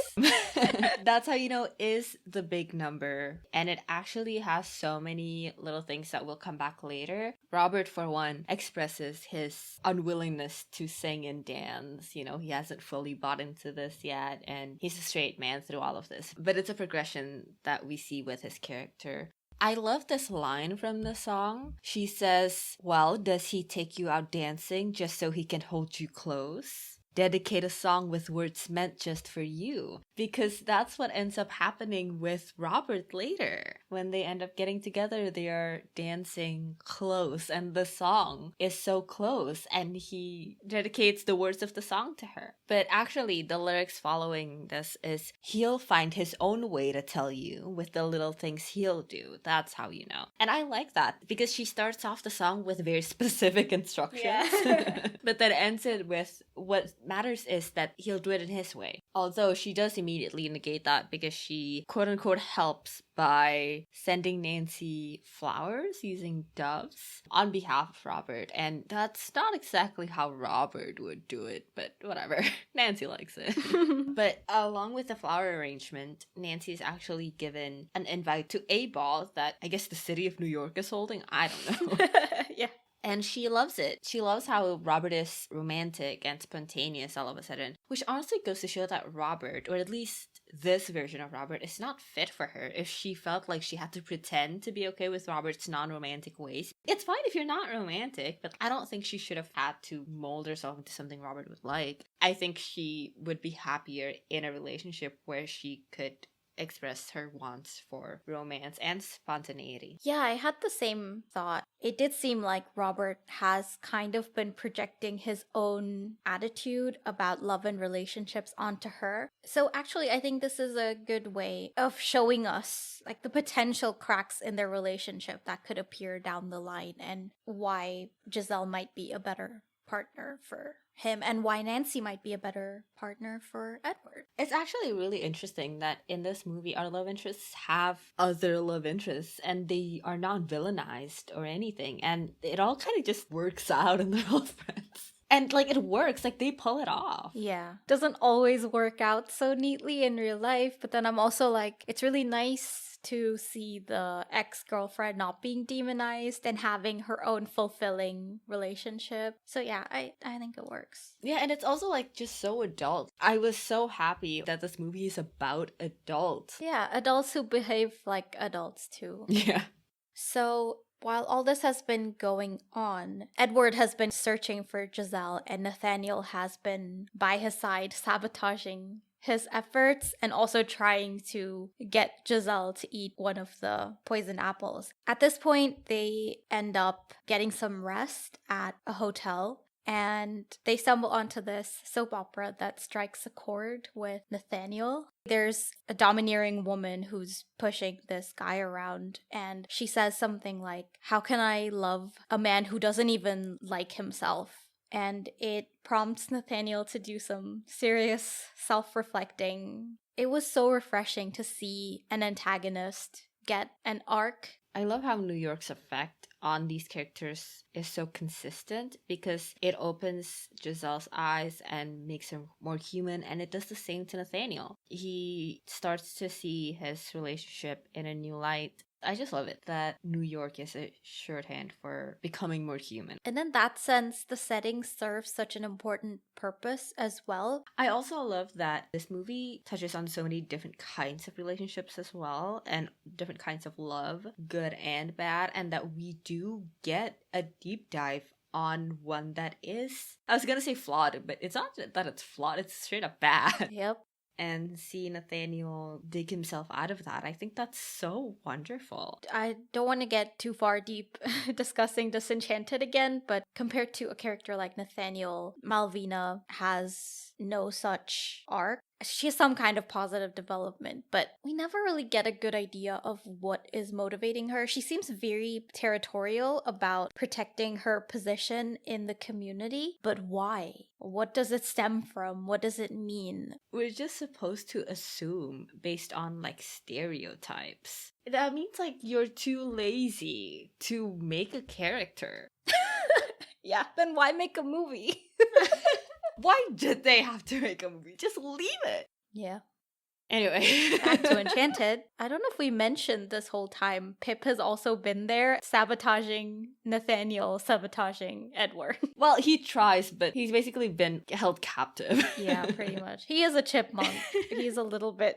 That's How You Know is the big number. And it actually has so many little things that will come back later. Robert, for one, expresses his unwillingness to sing and dance. He hasn't fully bought into this yet. And he's a straight man through all of this. But it's a progression that we see with his character. I love this line from the song. She says, well, does he take you out dancing just so he can hold you close? Dedicate a song with words meant just for you. Because that's what ends up happening with Robert later. When they end up getting together, they are dancing close. And the song is so close. And he dedicates the words of the song to her. But actually, the lyrics following this is, he'll find his own way to tell you with the little things he'll do. That's how you know. And I like that because she starts off the song with very specific instructions. Yeah. But then ends it with what matters is that he'll do it in his way. Although she does immediately negate that because she quote-unquote helps by sending Nancy flowers using doves on behalf of Robert. And that's not exactly how Robert would do it, but whatever. Nancy likes it. But along with the flower arrangement, Nancy is actually given an invite to a ball that I guess the city of New York is holding. I don't know. Yeah. And she loves it. She loves how Robert is romantic and spontaneous all of a sudden. Which honestly goes to show that Robert, or at least this version of Robert, is not fit for her if she felt like she had to pretend to be okay with Robert's non-romantic ways. It's fine if you're not romantic, but I don't think she should have had to mold herself into something Robert would like. I think she would be happier in a relationship where she could express her wants for romance and spontaneity. Yeah, I had the same thought. It did seem like Robert has kind of been projecting his own attitude about love and relationships onto her. So actually, I think this is a good way of showing us like the potential cracks in their relationship that could appear down the line and why Giselle might be a better partner for him and why Nancy might be a better partner for Edward. It's actually really interesting that in this movie our love interests have other love interests and they are not villainized or anything, and it all kind of just works out and they're all friends. And like it works, like they pull it off. Yeah. Doesn't always work out so neatly in real life, but then I'm also like, it's really nice to see the ex-girlfriend not being demonized and having her own fulfilling relationship. So yeah, I think it works. Yeah, and it's also like just so adult. I was so happy that this movie is about adults. Yeah, adults who behave like adults too. Yeah. So while all this has been going on, Edward has been searching for Giselle and Nathaniel has been by his side sabotaging his efforts and also trying to get Giselle to eat one of the poison apples. At this point, they end up getting some rest at a hotel and they stumble onto this soap opera that strikes a chord with Nathaniel. There's a domineering woman who's pushing this guy around, and she says something like, "How can I love a man who doesn't even like himself?" And it prompts Nathaniel to do some serious self-reflecting. It was so refreshing to see an antagonist get an arc. I love how New York's effect on these characters is so consistent because it opens Giselle's eyes and makes her more human, and it does the same to Nathaniel. He starts to see his relationship in a new light. I just love it that New York is a shorthand for becoming more human. And in that sense, the setting serves such an important purpose as well. I also love that this movie touches on so many different kinds of relationships as well, and different kinds of love, good and bad, and that we do get a deep dive on one that is, I was gonna say flawed, but it's not that it's flawed, it's straight up bad. Yep. And see Nathaniel dig himself out of that. I think that's so wonderful. I don't want to get too far deep discussing Disenchanted again, but compared to a character like Nathaniel, Malvina has no such arc. She has some kind of positive development, but we never really get a good idea of what is motivating her. She seems very territorial about protecting her position in the community, but why? What does it stem from? What does it mean? We're just supposed to assume based on like stereotypes. That means like you're too lazy to make a character. Yeah, then why make a movie? Why did they have to make a movie? Just leave it. Yeah. Anyway. Back to Enchanted. I don't know if we mentioned this whole time, Pip has also been there sabotaging Nathaniel, sabotaging Edward. Well, he tries, but he's basically been held captive. Yeah, pretty much. He is a chipmunk. He's a little bit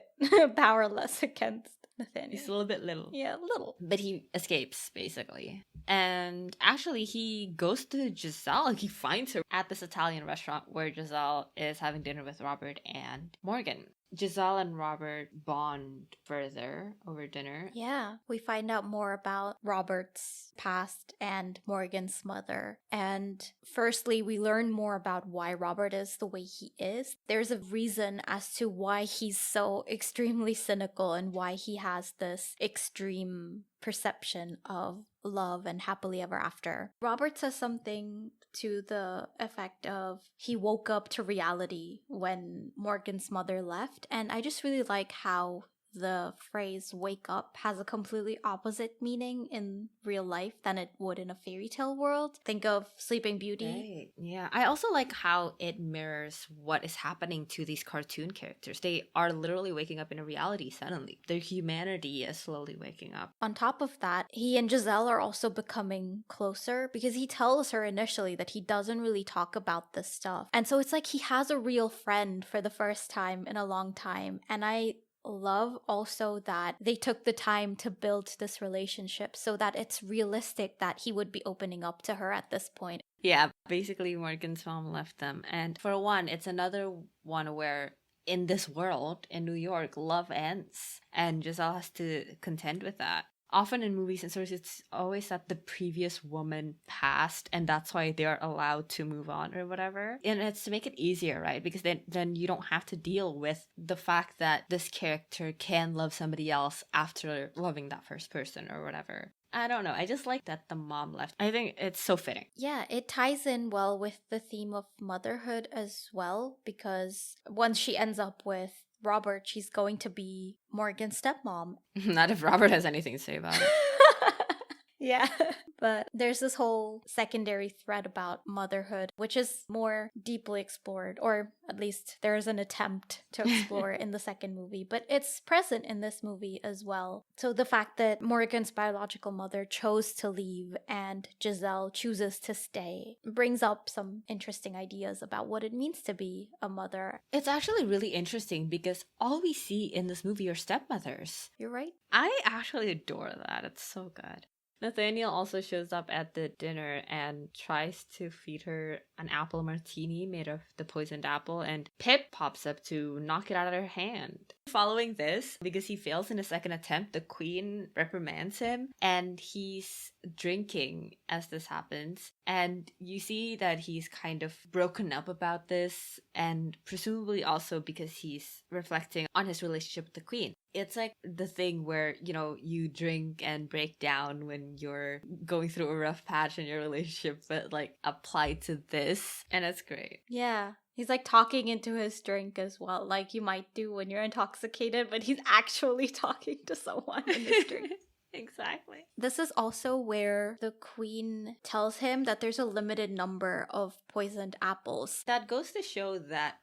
powerless against Nathaniel. He's a little bit little. Yeah, little. But he escapes, basically. And actually, he goes to Giselle. He finds her at this Italian restaurant where Giselle is having dinner with Robert and Morgan. Giselle and Robert bond further over dinner. Yeah, we find out more about Robert's past and Morgan's mother. And firstly, we learn more about why Robert is the way he is. There's a reason as to why he's so extremely cynical and why he has this extreme perception of love and happily ever after. Robert says something to the effect of he woke up to reality when Morgan's mother left, and I just really like how the phrase wake up has a completely opposite meaning in real life than it would in a fairy tale world. Think of Sleeping Beauty. Right. Yeah. I also like how it mirrors what is happening to these cartoon characters. They are literally waking up in a reality suddenly. Their humanity is slowly waking up. On top of that, he and Giselle are also becoming closer because he tells her initially that he doesn't really talk about this stuff. And so it's like he has a real friend for the first time in a long time. And I love also that they took the time to build this relationship so that it's realistic that he would be opening up to her at this point. Yeah, basically Morgan's mom left them. And for one, it's another one where in this world, in New York, love ends. And Giselle has to contend with that. Often in movies and stories, it's always that the previous woman passed and that's why they're allowed to move on or whatever. And it's to make it easier, right? Because then you don't have to deal with the fact that this character can love somebody else after loving that first person or whatever. I don't know. I just like that the mom left. I think it's so fitting. Yeah, it ties in well with the theme of motherhood as well, because once she ends up with Robert, she's going to be Morgan's stepmom. Not if Robert has anything to say about it. Yeah. But there's this whole secondary thread about motherhood, which is more deeply explored, or at least there is an attempt to explore in the second movie, but it's present in this movie as well. So the fact that Morgan's biological mother chose to leave and Giselle chooses to stay brings up some interesting ideas about what it means to be a mother. It's actually really interesting because all we see in this movie are stepmothers. You're right. I actually adore that. It's so good. Nathaniel also shows up at the dinner and tries to feed her an apple martini made of the poisoned apple, and Pip pops up to knock it out of her hand. Following this, because he fails in a second attempt, the queen reprimands him, and he's drinking as this happens. And you see that he's kind of broken up about this, and presumably also because he's reflecting on his relationship with the queen. It's like the thing where, you know, you drink and break down when you're going through a rough patch in your relationship, but like applied to this, and it's great. Yeah. He's like talking into his drink as well, like you might do when you're intoxicated, but he's actually talking to someone in his drink. Exactly. This is also where the queen tells him that there's a limited number of poisoned apples. That goes to show that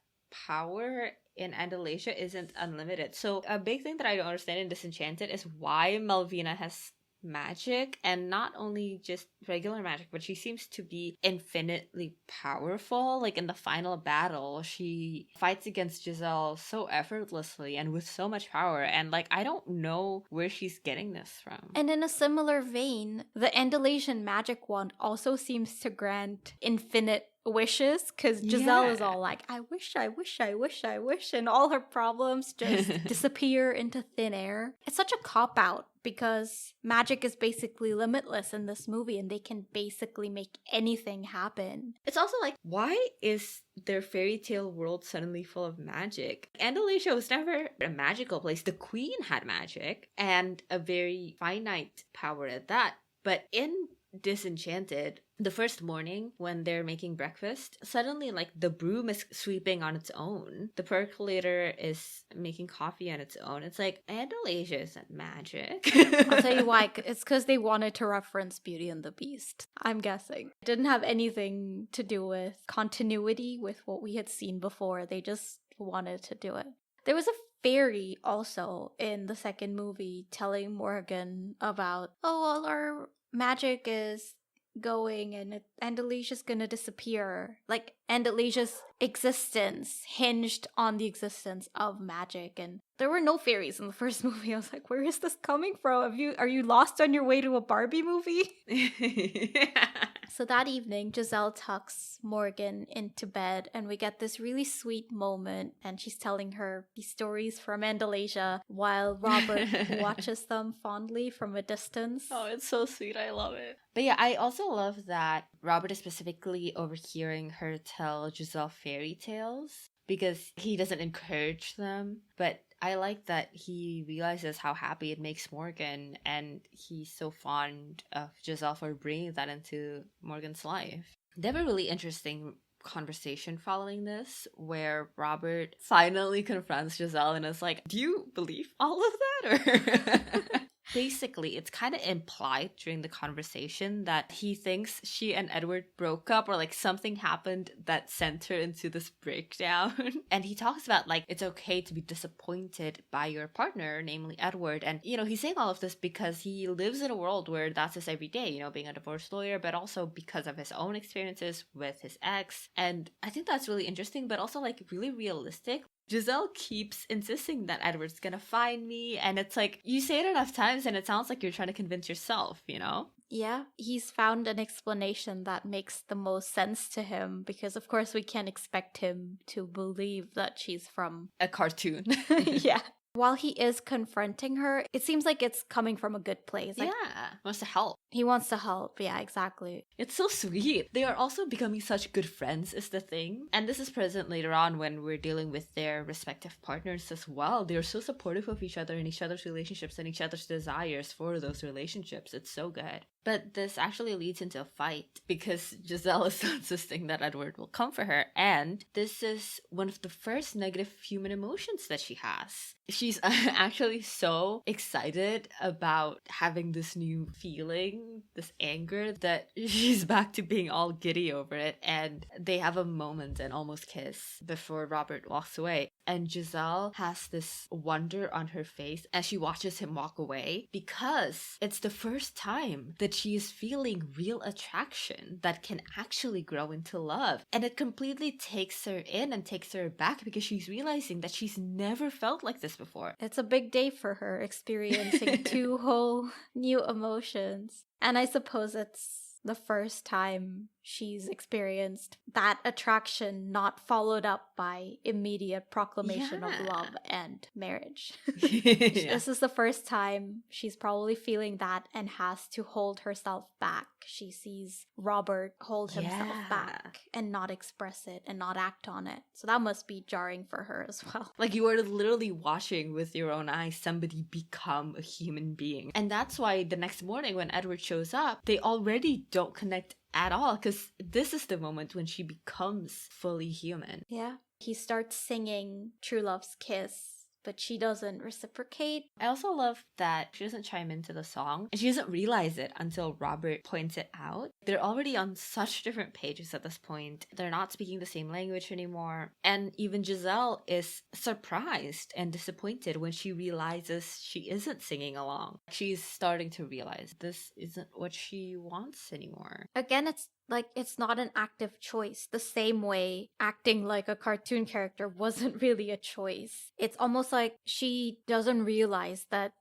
power in Andalasia isn't unlimited. So a big thing that I don't understand in Disenchanted is why Malvina has magic, and not only just regular magic, but she seems to be infinitely powerful. Like in the final battle, she fights against Giselle so effortlessly and with so much power, and like I don't know where she's getting this from. And in a similar vein, the Andalasian magic wand also seems to grant infinite wishes, because Giselle is all like, I wish, and all her problems just disappear into thin air. It's such a cop-out because magic is basically limitless in this movie and they can basically make anything happen. It's also like, why is their fairy tale world suddenly full of magic? Andalasia was never a magical place. The queen had magic and a very finite power at that. But in Disenchanted, the first morning when they're making breakfast, suddenly like the broom is sweeping on its own. The percolator is making coffee on its own. It's like, Andalasia isn't magic. I'll tell you why. It's because they wanted to reference Beauty and the Beast, I'm guessing. It didn't have anything to do with continuity with what we had seen before. They just wanted to do it. There was a fairy also in the second movie telling Morgan about, oh, well, our magic is going and Andalasia's gonna disappear. Like, Andalasia's existence hinged on the existence of magic, and there were no fairies in the first movie. I was like, where is this coming from? Are you lost on your way to a Barbie movie? Yeah. So that evening, Giselle tucks Morgan into bed, and we get this really sweet moment, and she's telling her these stories from Andalasia while Robert watches them fondly from a distance. Oh, it's so sweet. I love it. But yeah, I also love that Robert is specifically overhearing her tell Giselle fairy tales because he doesn't encourage them. But I like that he realizes how happy it makes Morgan, and he's so fond of Giselle for bringing that into Morgan's life. They have a really interesting conversation following this where Robert finally confronts Giselle and is like, do you believe all of that? Or basically, it's kind of implied during the conversation that he thinks she and Edward broke up, or like something happened that sent her into this breakdown. And he talks about like, it's okay to be disappointed by your partner, namely Edward. And, you know, he's saying all of this because he lives in a world where that's his everyday, you know, being a divorce lawyer, but also because of his own experiences with his ex. And I think that's really interesting, but also like really realistic. Giselle keeps insisting that Edward's gonna find me, and it's like, you say it enough times and it sounds like you're trying to convince yourself, you know? Yeah, he's found an explanation that makes the most sense to him, because of course we can't expect him to believe that she's from a cartoon. Yeah. While he is confronting her, it seems like it's coming from a good place. Like, yeah, wants to help. He wants to help, yeah, exactly. It's so sweet. They are also becoming such good friends is the thing. And this is present later on when we're dealing with their respective partners as well. They're so supportive of each other and each other's relationships and each other's desires for those relationships. It's so good. But this actually leads into a fight because Giselle is insisting that Edward will come for her. And this is one of the first negative human emotions that she has. She's actually so excited about having this new feeling, this anger, that she's back to being all giddy over it. And they have a moment and almost kiss before Robert walks away. And Giselle has this wonder on her face as she watches him walk away because it's the first time that she is feeling real attraction that can actually grow into love. And it completely takes her in and takes her back because she's realizing that she's never felt like this before. It's a big day for her, experiencing two whole new emotions. And I suppose it's the first time she's experienced that attraction not followed up by immediate proclamation of love and marriage. This is the first time she's probably feeling that and has to hold herself back. She sees Robert hold himself back and not express it and not act on it. So that must be jarring for her as well. Like you are literally watching with your own eyes somebody become a human being. And that's why the next morning when Edward shows up, they already don't connect at all, because this is the moment when she becomes fully human. Yeah. He starts singing True Love's Kiss, but she doesn't reciprocate. I also love that she doesn't chime into the song, and she doesn't realize it until Robert points it out. They're already on such different pages at this point. They're not speaking the same language anymore. And even Giselle is surprised and disappointed when she realizes she isn't singing along. She's starting to realize this isn't what she wants anymore. Again, it's not an active choice. The same way acting like a cartoon character wasn't really a choice. It's almost like she doesn't realize that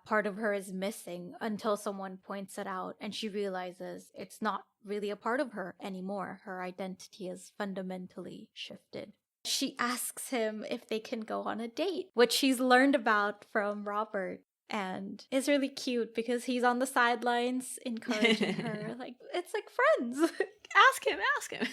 part of her is missing until someone points it out and she realizes it's not really a part of her anymore. Her identity has fundamentally shifted. She asks him if they can go on a date, which she's learned about from Robert. And it's really cute because he's on the sidelines encouraging her. Like, it's like friends. Ask him.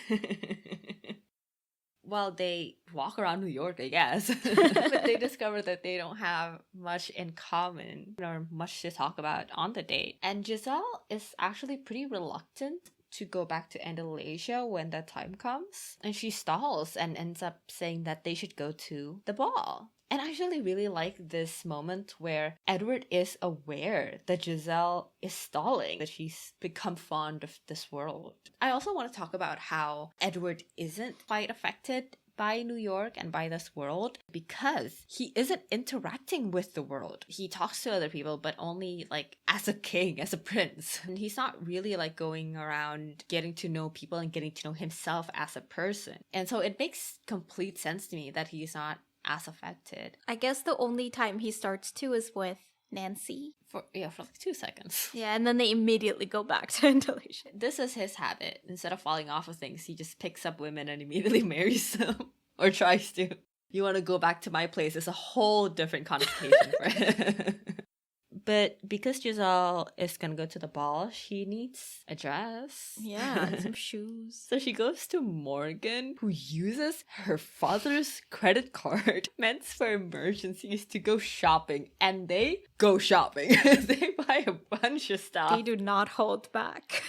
Well, they walk around New York, I guess. But they discover that they don't have much in common or much to talk about on the date. And Giselle is actually pretty reluctant to go back to Andalusia when that time comes. And she stalls and ends up saying that they should go to the ball. And I actually really like this moment where Edward is aware that Giselle is stalling, that she's become fond of this world. I also want to talk about how Edward isn't quite affected by New York and by this world because he isn't interacting with the world. He talks to other people, but only like as a king, as a prince. And he's not really like going around getting to know people and getting to know himself as a person. And so it makes complete sense to me that he's not as affected. I guess the only time he starts to is with Nancy. For like 2 seconds. Yeah, and then they immediately go back to Andalusia. This is his habit. Instead of falling off of things, he just picks up women and immediately marries them. Or tries to. You want to go back to my place is a whole different connotation for him. But because Giselle is gonna go to the ball, she needs a dress. Yeah, and some shoes. So she goes to Morgan, who uses her father's credit card meant for emergencies to go shopping. And they go shopping. They buy a bunch of stuff. They do not hold back.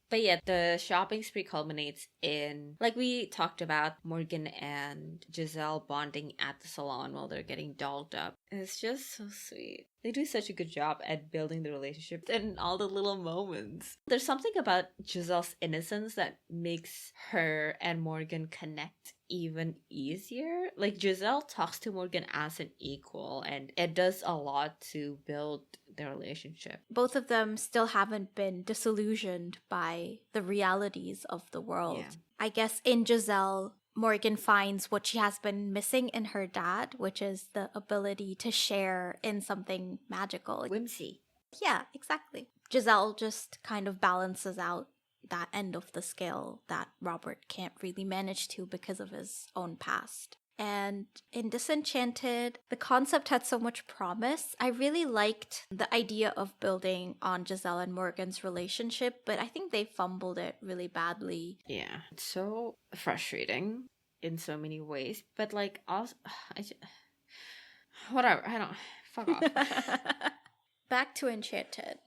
But yeah, the shopping spree culminates in, like we talked about, Morgan and Giselle bonding at the salon while they're getting dolled up. And it's just so sweet. They do such a good job at building the relationship and all the little moments. There's something about Giselle's innocence that makes her and Morgan connect even easier. Like Giselle talks to Morgan as an equal, and it does a lot to build their relationship. Both of them still haven't been disillusioned by the realities of the world. Yeah. I guess in Giselle, Morgan finds what she has been missing in her dad, which is the ability to share in something magical. Whimsy. Yeah, exactly. Giselle just kind of balances out that end of the scale that Robert can't really manage to because of his own past. And in Disenchanted, the concept had so much promise. I really liked the idea of building on Giselle and Morgan's relationship, but I think they fumbled it really badly. Yeah, it's so frustrating in so many ways. But like, also, whatever. I don't. Fuck off. Back to Enchanted.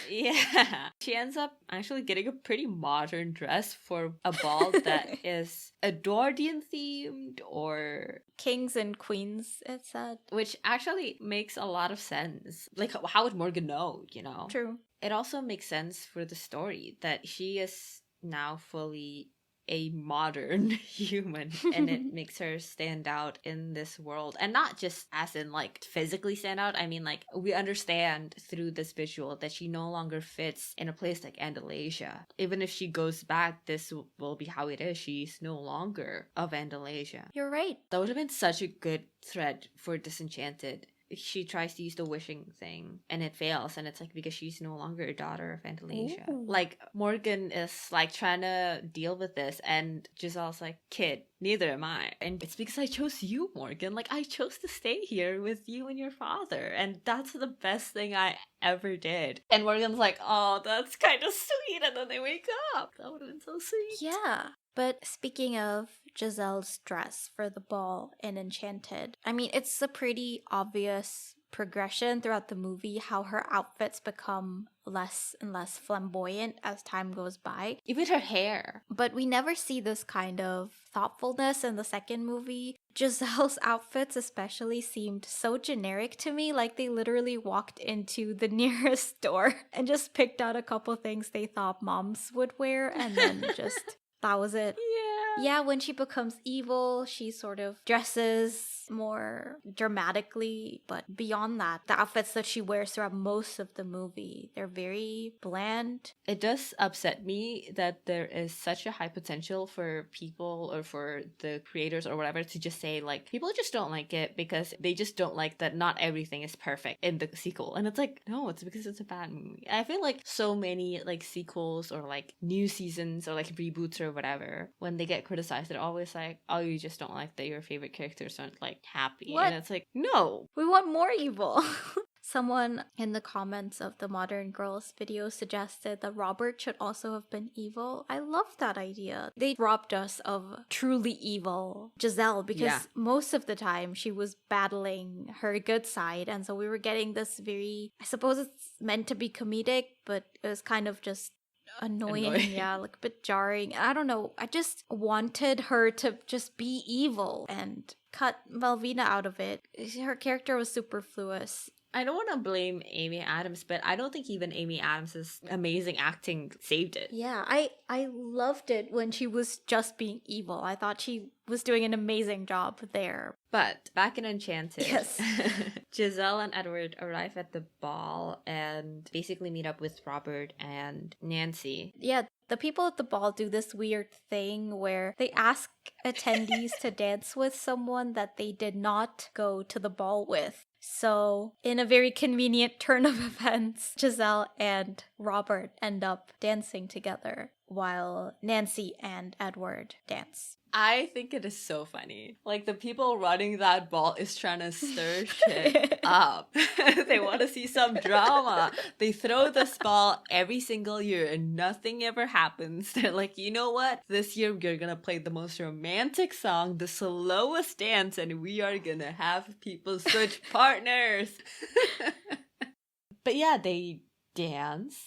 Yeah. She ends up actually getting a pretty modern dress for a ball that is Edwardian themed or Kings and queens, it said. which actually makes a lot of sense. Like how would Morgan know, you know? True. It also makes sense for the story that she is now fully a modern human and it makes her stand out in this world, and not just as in like physically stand out. I mean, like, we understand through this visual that she no longer fits in a place like Andalasia. Even if she goes back, this will be how it is. She's no longer of Andalasia. You're right. That would have been such a good thread for Disenchanted. She tries to use the wishing thing and it fails, and it's like because she's no longer a daughter of Andalasia. Ooh. Like, Morgan is like trying to deal with this, and Giselle's like, kid, neither am I. And it's because I chose you, Morgan. Like, I chose to stay here with you and your father, and that's the best thing I ever did. And Morgan's like, oh, that's kind of sweet, and then they wake up. That would have been so sweet. Yeah. But speaking of Giselle's dress for the ball in Enchanted, I mean, it's a pretty obvious progression throughout the movie how her outfits become less and less flamboyant as time goes by. Even her hair. But we never see this kind of thoughtfulness in the second movie. Giselle's outfits especially seemed so generic to me, like they literally walked into the nearest store and just picked out a couple things they thought moms would wear and then just... that was it. Yeah, when she becomes evil, she sort of dresses more dramatically. But beyond that, the outfits that she wears throughout most of the movie, they're very bland. It does upset me that there is such a high potential for people or for the creators or whatever to just say, like, people just don't like it because they just don't like that not everything is perfect in the sequel. And it's like, no, it's because it's a bad movie. I feel like so many, like, sequels or, like, new seasons or, like, reboots or whatever, when they get criticized, they're always like, oh, you just don't like that your favorite characters aren't, like, happy. What? And it's like, no. We want more evil. Someone in the comments of the Modern Girls video suggested that Robert should also have been evil. I love that idea. They robbed us of truly evil Giselle because most of the time she was battling her good side, and so we were getting this very, I suppose it's meant to be comedic, but it was kind of just annoying. Yeah, like a bit jarring. I don't know, I just wanted her to just be evil and cut Malvina out of it. Her character was superfluous. I don't want to blame Amy Adams, but I don't think even Amy Adams' amazing acting saved it. Yeah, I loved it when she was just being evil. I thought she was doing an amazing job there. But back in Enchanted, yes. Giselle and Edward arrive at the ball and basically meet up with Robert and Nancy. Yeah, the people at the ball do this weird thing where they ask attendees to dance with someone that they did not go to the ball with. So, in a very convenient turn of events, Giselle and Robert end up dancing together while Nancy and Edward dance. I think it is so funny. Like, the people running that ball is trying to stir shit up. They want to see some drama. They throw this ball every single year and nothing ever happens. They're like, you know what? This year we're gonna play the most romantic song, the slowest dance, and we are gonna have people switch partners. But yeah, they dance.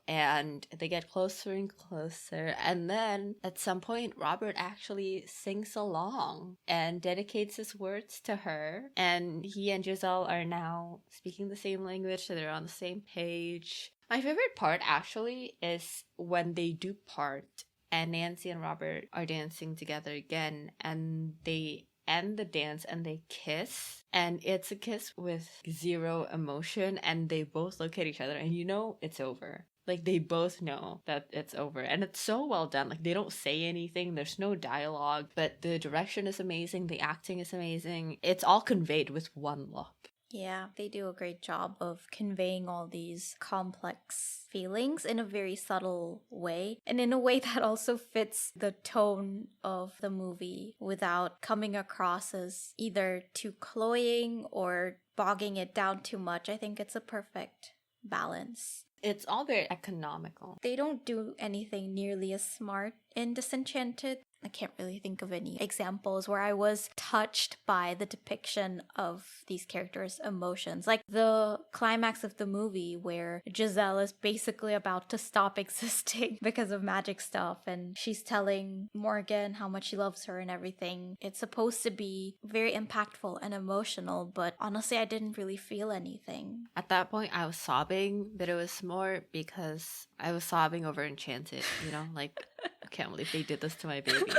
And they get closer and closer. And then at some point, Robert actually sings along and dedicates his words to her. And he and Giselle are now speaking the same language, so they're on the same page. My favorite part actually is when they do part and Nancy and Robert are dancing together again, and they end the dance and they kiss, and it's a kiss with zero emotion, and they both look at each other and you know it's over. Like, they both know that it's over. And it's so well done. Like, they don't say anything. There's no dialogue. But the direction is amazing. The acting is amazing. It's all conveyed with one look. Yeah, they do a great job of conveying all these complex feelings in a very subtle way. And in a way that also fits the tone of the movie without coming across as either too cloying or bogging it down too much. I think it's a perfect balance. It's all very economical. They don't do anything nearly as smart in Disenchanted. I can't really think of any examples where I was touched by the depiction of these characters' emotions. Like the climax of the movie where Giselle is basically about to stop existing because of magic stuff, and she's telling Morgan how much she loves her and everything. It's supposed to be very impactful and emotional, but honestly, I didn't really feel anything. At that point, I was sobbing, but it was more because I was sobbing over Enchanted, like, I can't believe they did this to my baby.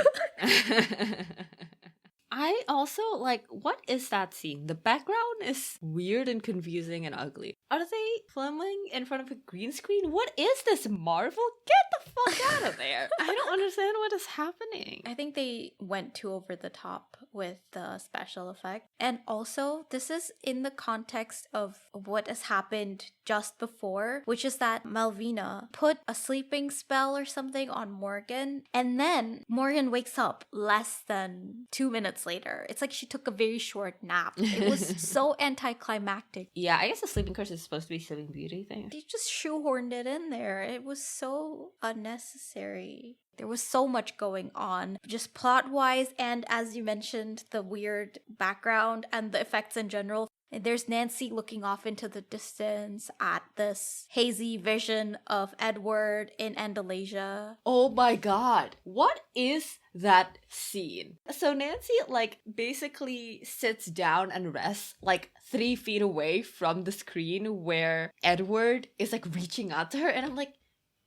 I also, what is that scene? The background is weird and confusing and ugly. Are they filming in front of a green screen? What is this, Marvel? Get the fuck out of there. I don't understand what is happening. I think they went too over the top with the special effect. And also, this is in the context of what has happened just before, which is that Malvina put a sleeping spell or something on Morgan, and then Morgan wakes up less than 2 minutes later. It's like she took a very short nap. It was so anticlimactic. Yeah, I guess the sleeping curse is supposed to be Sleeping Beauty thing. They just shoehorned it in there. It was so unnecessary. There was so much going on, just plot-wise, and as you mentioned, the weird background and the effects in general. There's Nancy looking off into the distance at this hazy vision of Edward in Andalasia. Oh my god, what is that scene? So Nancy, basically sits down and rests, 3 feet away from the screen where Edward is, reaching out to her, and I'm like,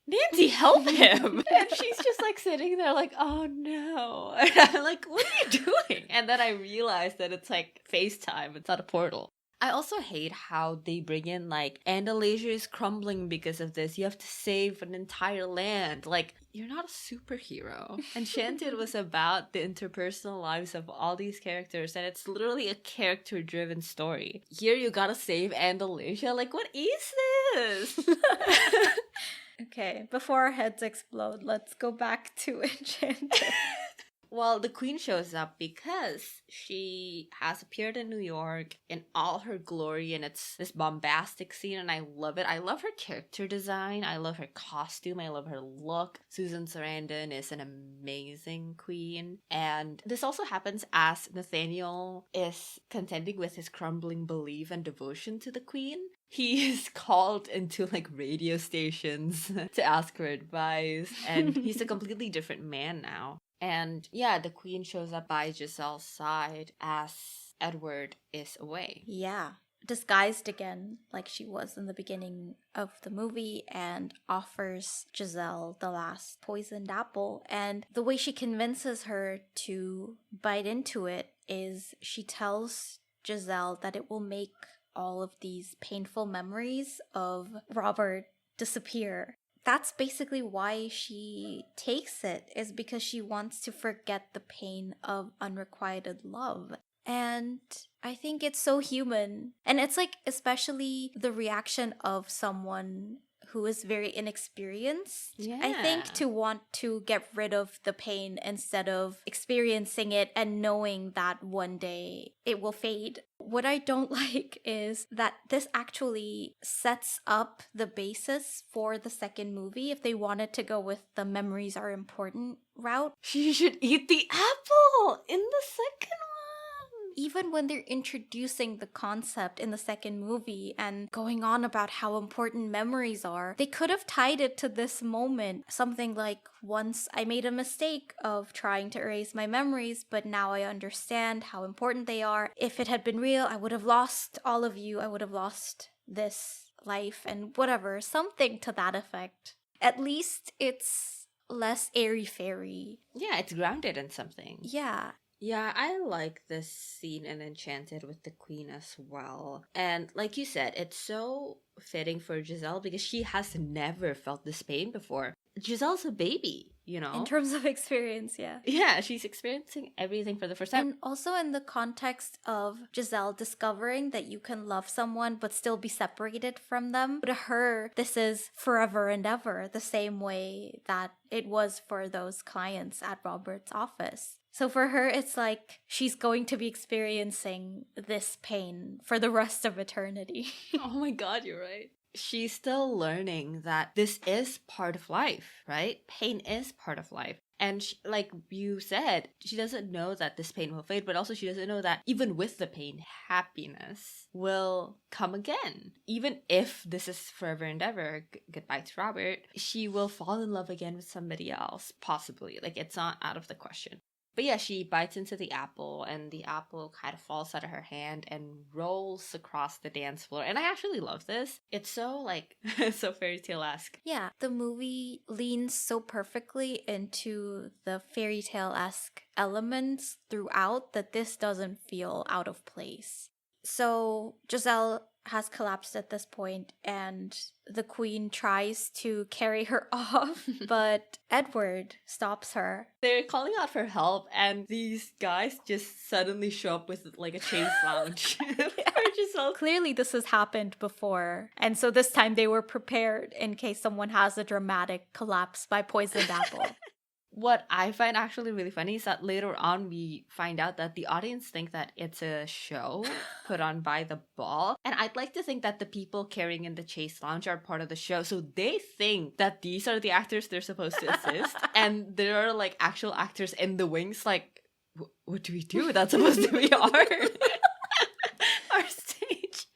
Nancy, help him! And she's just sitting there oh no. And I'm like, what are you doing? And then I realized that it's FaceTime, it's not a portal. I also hate how they bring in Andalasia is crumbling because of this. You have to save an entire land. You're not a superhero. Enchanted was about the interpersonal lives of all these characters, and it's literally a character-driven story. Here you gotta save Andalasia? What is this? Okay, before our heads explode, let's go back to Enchanted. Well, the queen shows up because she has appeared in New York in all her glory, and it's this bombastic scene, and I love it. I love her character design. I love her costume. I love her look. Susan Sarandon is an amazing queen. And this also happens as Nathaniel is contending with his crumbling belief and devotion to the queen. He is called into radio stations to ask for advice, and he's a completely different man now. And yeah, the queen shows up by Giselle's side as Edward is away. Yeah, disguised again, like she was in the beginning of the movie, and offers Giselle the last poisoned apple. And the way she convinces her to bite into it is she tells Giselle that it will make all of these painful memories of Robert disappear. That's basically why she takes it, is because she wants to forget the pain of unrequited love. And I think it's so human. And it's especially the reaction of someone who is very inexperienced. Yeah. I think to want to get rid of the pain instead of experiencing it and knowing that one day it will fade. What I don't like is that this actually sets up the basis for the second movie if they wanted to go with the memories are important route. She should eat the apple in the second one. Even when they're introducing the concept in the second movie and going on about how important memories are, they could have tied it to this moment. Something like, once I made a mistake of trying to erase my memories, but now I understand how important they are. If it had been real, I would have lost all of you. I would have lost this life and whatever. Something to that effect. At least it's less airy-fairy. Yeah, it's grounded in something. Yeah. Yeah, I like this scene in Enchanted with the queen as well. And like you said, it's so fitting for Giselle because she has never felt this pain before. Giselle's a baby, you know? In terms of experience, yeah. Yeah, she's experiencing everything for the first time. And also in the context of Giselle discovering that you can love someone but still be separated from them. To her, this is forever and ever, the same way that it was for those clients at Robert's office. So for her, it's like she's going to be experiencing this pain for the rest of eternity. Oh my god, you're right. She's still learning that this is part of life, right? Pain is part of life. And like you said, she doesn't know that this pain will fade, but also she doesn't know that even with the pain, happiness will come again. Even if this is forever and ever, goodbye to Robert, she will fall in love again with somebody else, possibly. Like, it's not out of the question. But yeah, she bites into the apple, and the apple kind of falls out of her hand and rolls across the dance floor. And I actually love this. It's so, like, so fairy tale-esque. Yeah, the movie leans so perfectly into the fairy tale-esque elements throughout that this doesn't feel out of place. So Giselle has collapsed at this point, and the queen tries to carry her off, but Edward stops her. They're calling out for help, and these guys just suddenly show up with like a chase lounge for Giselle. Clearly this has happened before, and so this time they were prepared in case someone has a dramatic collapse by poisoned apple. What I find actually really funny is that later on we find out that the audience think that it's a show put on by the ball. And I'd like to think that the people carrying in the chase lounge are part of the show. So they think that these are the actors they're supposed to assist. And there are like actual actors in the wings like, what do we do? That's supposed to be our stage.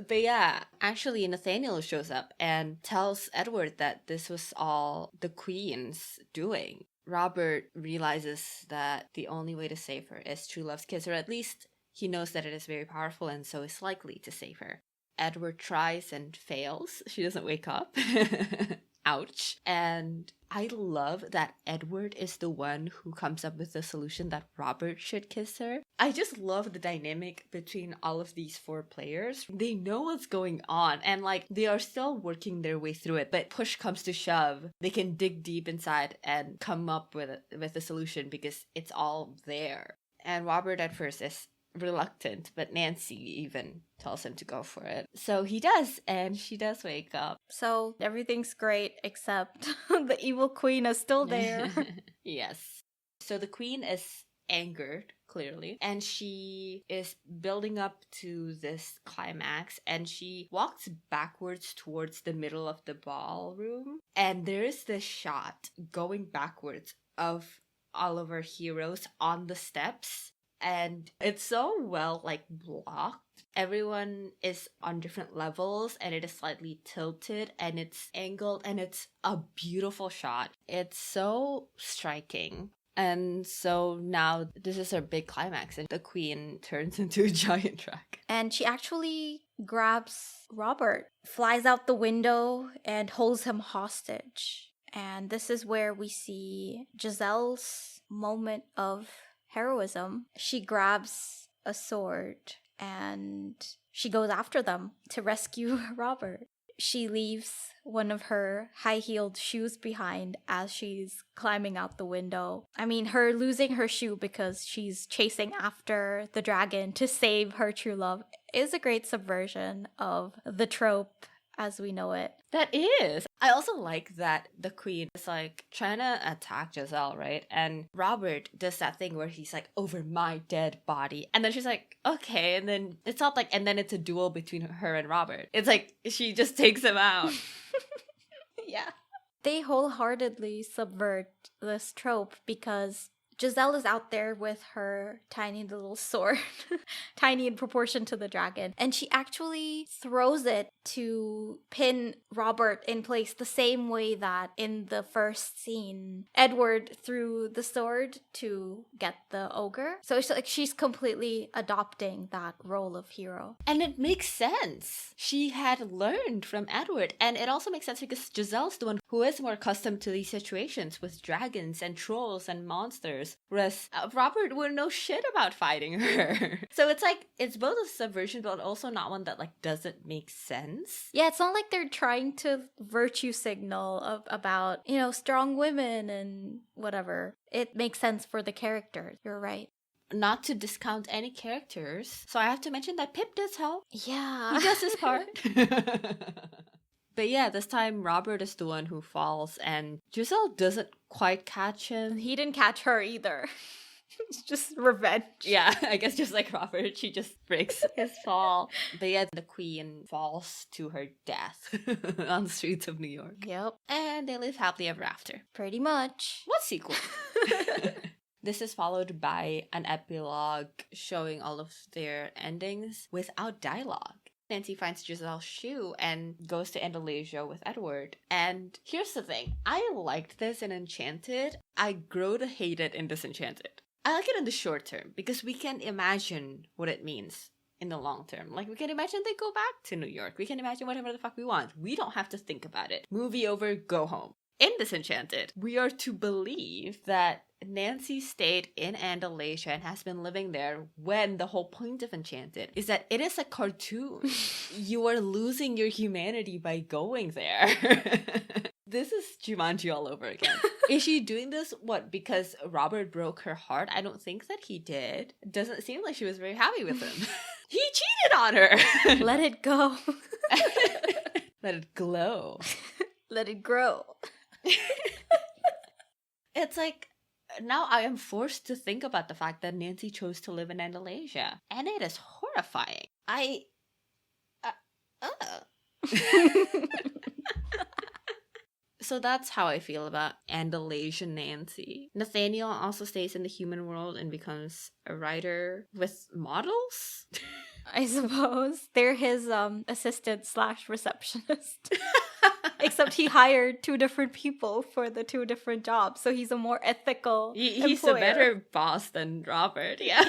But yeah, actually Nathaniel shows up and tells Edward that this was all the queen's doing. Robert realizes that the only way to save her is true love's kiss, or at least he knows that it is very powerful and so is likely to save her. Edward tries and fails. She doesn't wake up. Ouch. And I love that Edward is the one who comes up with the solution that Robert should kiss her. I just love the dynamic between all of these four players. They know what's going on and like they are still working their way through it, but push comes to shove, they can dig deep inside and come up with a solution because it's all there. And Robert at first is reluctant, but Nancy even tells him to go for it. So he does, and she does wake up. So everything's great except the evil queen is still there. Yes. So the queen is angered, clearly, and she is building up to this climax, and she walks backwards towards the middle of the ballroom, and there is this shot going backwards of all of our heroes on the steps. And it's so well like blocked. Everyone is on different levels and it is slightly tilted and it's angled and it's a beautiful shot. It's so striking. And so now this is our big climax and the queen turns into a giant dragon. And she actually grabs Robert, flies out the window and holds him hostage. And this is where we see Giselle's moment of heroism. She grabs a sword and she goes after them to rescue Robert. She leaves one of her high-heeled shoes behind as she's climbing out the window. I mean, her losing her shoe because she's chasing after the dragon to save her true love is a great subversion of the trope as we know it. That is. I also like that the queen is like trying to attack Giselle, right? And Robert does that thing where he's like, over my dead body. And then she's like, okay. And then it's not like, and then it's a duel between her and Robert. It's like she just takes him out. Yeah. They wholeheartedly subvert this trope because Giselle is out there with her tiny little sword, tiny in proportion to the dragon, and she actually throws it to pin Robert in place the same way that in the first scene, Edward threw the sword to get the ogre. So it's like she's completely adopting that role of hero. And it makes sense. She had learned from Edward, and it also makes sense because Giselle's the one who is more accustomed to these situations with dragons and trolls and monsters. Whereas Robert wouldn't know shit about fighting her. So it's like, it's both a subversion, but also not one that like doesn't make sense. Yeah, it's not like they're trying to virtue signal about, you know, strong women and whatever. It makes sense for the character. You're right. Not to discount any characters. So I have to mention that Pip does help. Yeah. He does his part. But yeah, this time Robert is the one who falls and Giselle doesn't quite catch him. He didn't catch her either. It's just revenge. Yeah, I guess just like Robert, she just breaks his fall. But yeah, the queen falls to her death on the streets of New York. Yep, And they live happily ever after. pretty much. What sequel? This is followed by an epilogue showing all of their endings without dialogue. Nancy finds Giselle's shoe and goes to Andalusia with Edward. And here's the thing. I liked this in Enchanted. I grow to hate it in Disenchanted. I like it in the short term because we can imagine what it means in the long term. Like, we can imagine they go back to New York. We can imagine whatever the fuck we want. We don't have to think about it. Movie over, go home. In Disenchanted, we are to believe that Nancy stayed in Andalusia and has been living there when the whole point of Enchanted is that it is a cartoon. You are losing your humanity by going there. This is Jumanji all over again. Is she doing this, because Robert broke her heart? I don't think that he did. It doesn't seem like she was very happy with him. He cheated on her! Let it go. Let it glow. Let it grow. It's like, now I am forced to think about the fact that Nancy chose to live in Andalusia. And it is horrifying. So that's how I feel about Andalasian Nancy. Nathaniel also stays in the human world and becomes a writer with models? I suppose. They're his assistant/receptionist. Except he hired 2 different people for the 2 different jobs, so he's a more ethical He's employer. a better boss than Robert, yeah.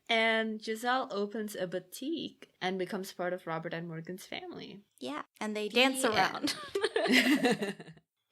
And Giselle opens a boutique and becomes part of Robert and Morgan's family. Yeah, and they dance around.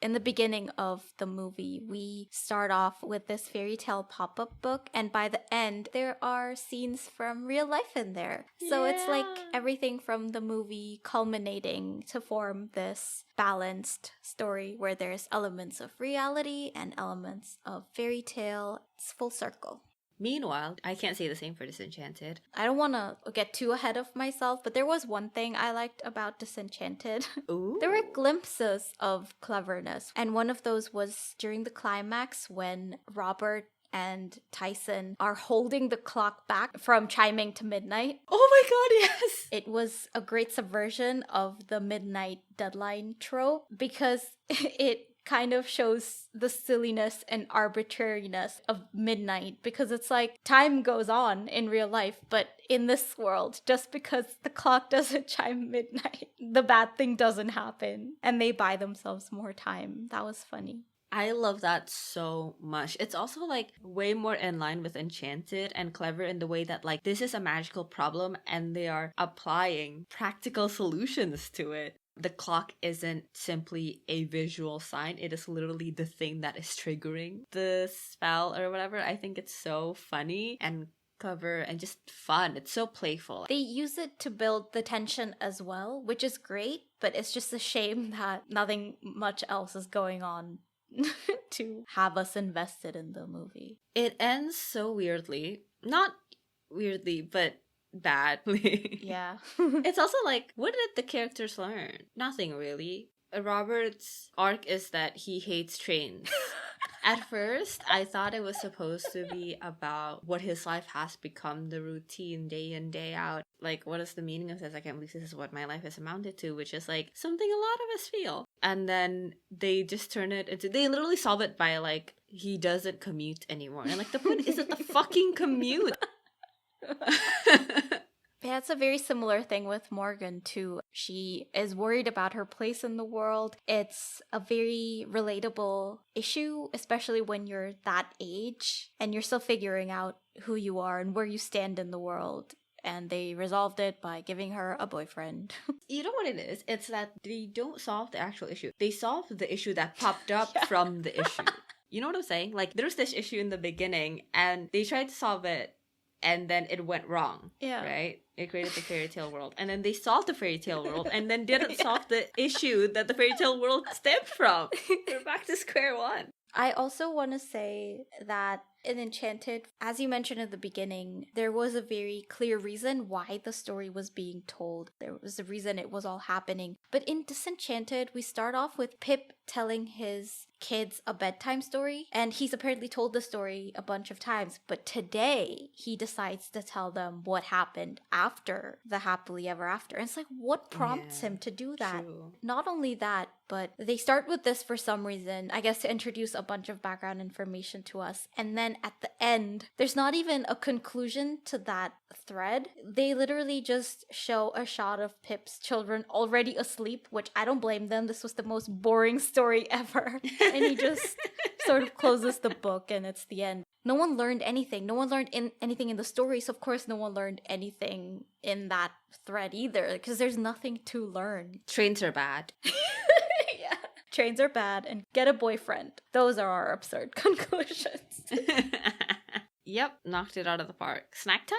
In the beginning of the movie, we start off with this Fairytale pop-up book, and by the end, there are scenes from real life in there. So it's like everything from the movie culminating to form this balanced story where there's elements of reality and elements of fairy tale. It's full circle. Meanwhile, I can't say the same for Disenchanted. I don't want to get too ahead of myself, but there was one thing I liked about Disenchanted. Ooh. There were glimpses of cleverness, and one of those was during the climax when Robert and Tyson are holding the clock back from chiming to midnight. Oh my god, yes! It was a great subversion of the midnight deadline trope because it kind of shows the silliness and arbitrariness of midnight, because it's like time goes on in real life, but in this world, just because the clock doesn't chime midnight, the bad thing doesn't happen, and they buy themselves more time. That was funny. I love that so much. It's also like way more in line with Enchanted and clever in the way that like this is a magical problem and they are applying practical solutions to it. The clock isn't simply a visual sign. It is literally the thing that is triggering the spell or whatever. I think it's so funny and clever and just fun. It's so playful. They use it to build the tension as well, which is great, but it's just a shame that nothing much else is going on to have us invested in the movie. It ends so weirdly. Not weirdly, but badly. Yeah. It's also like, what did the characters learn? Nothing really. Robert's arc is that he hates trains. At first, I thought it was supposed to be about what his life has become, the routine day in, day out. Like, what is the meaning of this? I can't believe this is what my life has amounted to, which is like something a lot of us feel. And then they just turn it into, they literally solve it by like, he doesn't commute anymore. And like, the point isn't the fucking commute. Yeah, it's a very similar thing with Morgan too. She is worried about her place in the world. It's a very relatable issue, especially when you're that age and you're still figuring out who you are and where you stand in the world. And they resolved it by giving her a boyfriend. You know what it is? It's that they don't solve the actual issue. They solve the issue that popped up from the issue. You know what I'm saying? Like, there's this issue in the beginning and they tried to solve it and then it went wrong. Yeah. Right? It created the fairytale world. And then they solved the fairytale world and then didn't solve the issue that the fairytale world stemmed from. We're back to square one. I also want to say that In Enchanted, as you mentioned at the beginning, there was a very clear reason why the story was being told. There was a reason it was all happening. But in Disenchanted, we start off with Pip telling his kids a bedtime story, and he's apparently told the story a bunch of times, but today he decides to tell them what happened after the happily ever after. And it's like, what prompts him to do that? True. Not only that, but they start with this for some reason, I guess to introduce a bunch of background information to us. And then at the end, there's not even a conclusion to that thread. They literally just show a shot of Pip's children already asleep, which I don't blame them. This was the most boring story ever. And he just sort of closes the book and it's the end. No one learned anything. No one learned anything in the story. So of course no one learned anything in that thread either, because there's nothing to learn. Trains are bad. Yeah. Trains are bad and get a boyfriend. Those are our absurd conclusions. Yep, knocked it out of the park. Snack time?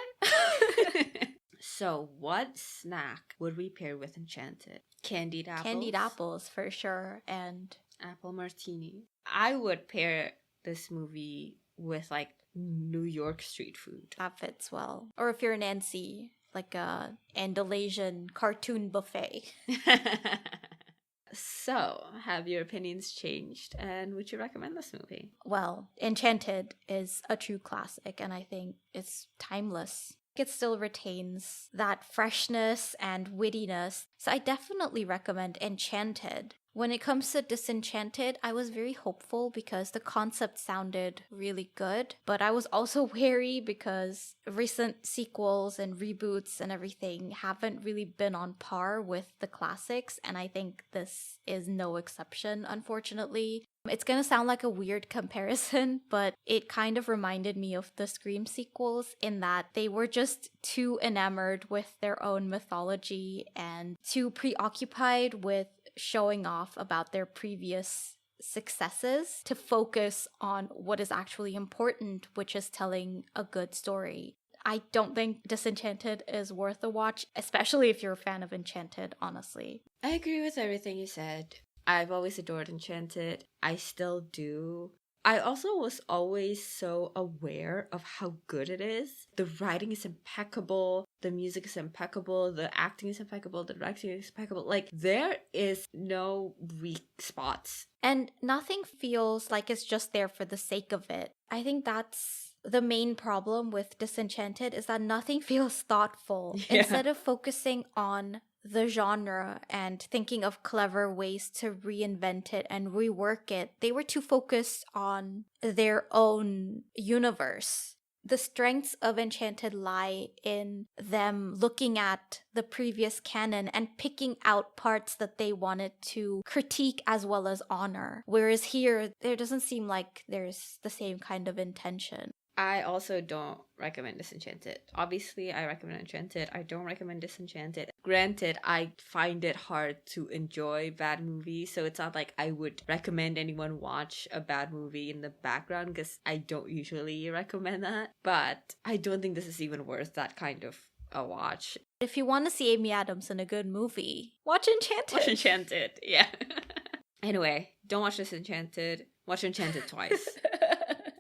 So, what snack would we pair with Enchanted? Candied apples? Candied apples, for sure. And apple martini. I would pair this movie with like New York street food. that fits well. Or if you're Nancy, like a Andalusian cartoon buffet. So, have your opinions changed and would you recommend this movie? Well, Enchanted is a true classic and I think it's timeless. It still retains that freshness and wittiness. So I definitely recommend Enchanted. When it comes to Disenchanted, I was very hopeful because the concept sounded really good, but I was also wary because recent sequels and reboots and everything haven't really been on par with the classics, and I think this is no exception, unfortunately. It's gonna sound like a weird comparison, but it kind of reminded me of the Scream sequels in that they were just too enamored with their own mythology and too preoccupied with showing off about their previous successes to focus on what is actually important, which is telling a good story. I don't think Disenchanted is worth a watch, especially if you're a fan of Enchanted, honestly. I agree with everything you said. I've always adored Enchanted. I still do. I also was always so aware of how good it is. The writing is impeccable. The music is impeccable. The acting is impeccable. The directing is impeccable. Like, there is no weak spots. And nothing feels like it's just there for the sake of it. I think that's the main problem with Disenchanted, is that nothing feels thoughtful. Yeah. Instead of focusing on the genre and thinking of clever ways to reinvent it and rework it, they were too focused on their own universe. The strengths of Enchanted lie in them looking at the previous canon and picking out parts that they wanted to critique as well as honor. Whereas here, there doesn't seem like there's the same kind of intention. I also don't recommend Disenchanted. Obviously, I recommend Enchanted. I don't recommend Disenchanted. Granted, I find it hard to enjoy bad movies, so it's not like I would recommend anyone watch a bad movie in the background, because I don't usually recommend that. But I don't think this is even worth that kind of a watch. If you want to see Amy Adams in a good movie, watch Enchanted. Watch Enchanted, yeah. Anyway, don't watch Disenchanted. Watch Enchanted twice.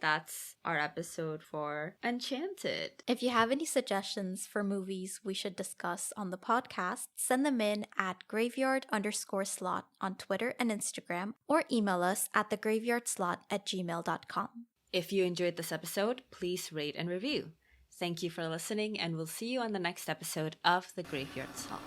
That's our episode for Enchanted. If you have any suggestions for movies we should discuss on the podcast, send them in at graveyard_slot on Twitter and Instagram, or email us at thegraveyardslot@gmail.com. If you enjoyed this episode, please rate and review. Thank you for listening, and we'll see you on the next episode of The Graveyard Slot.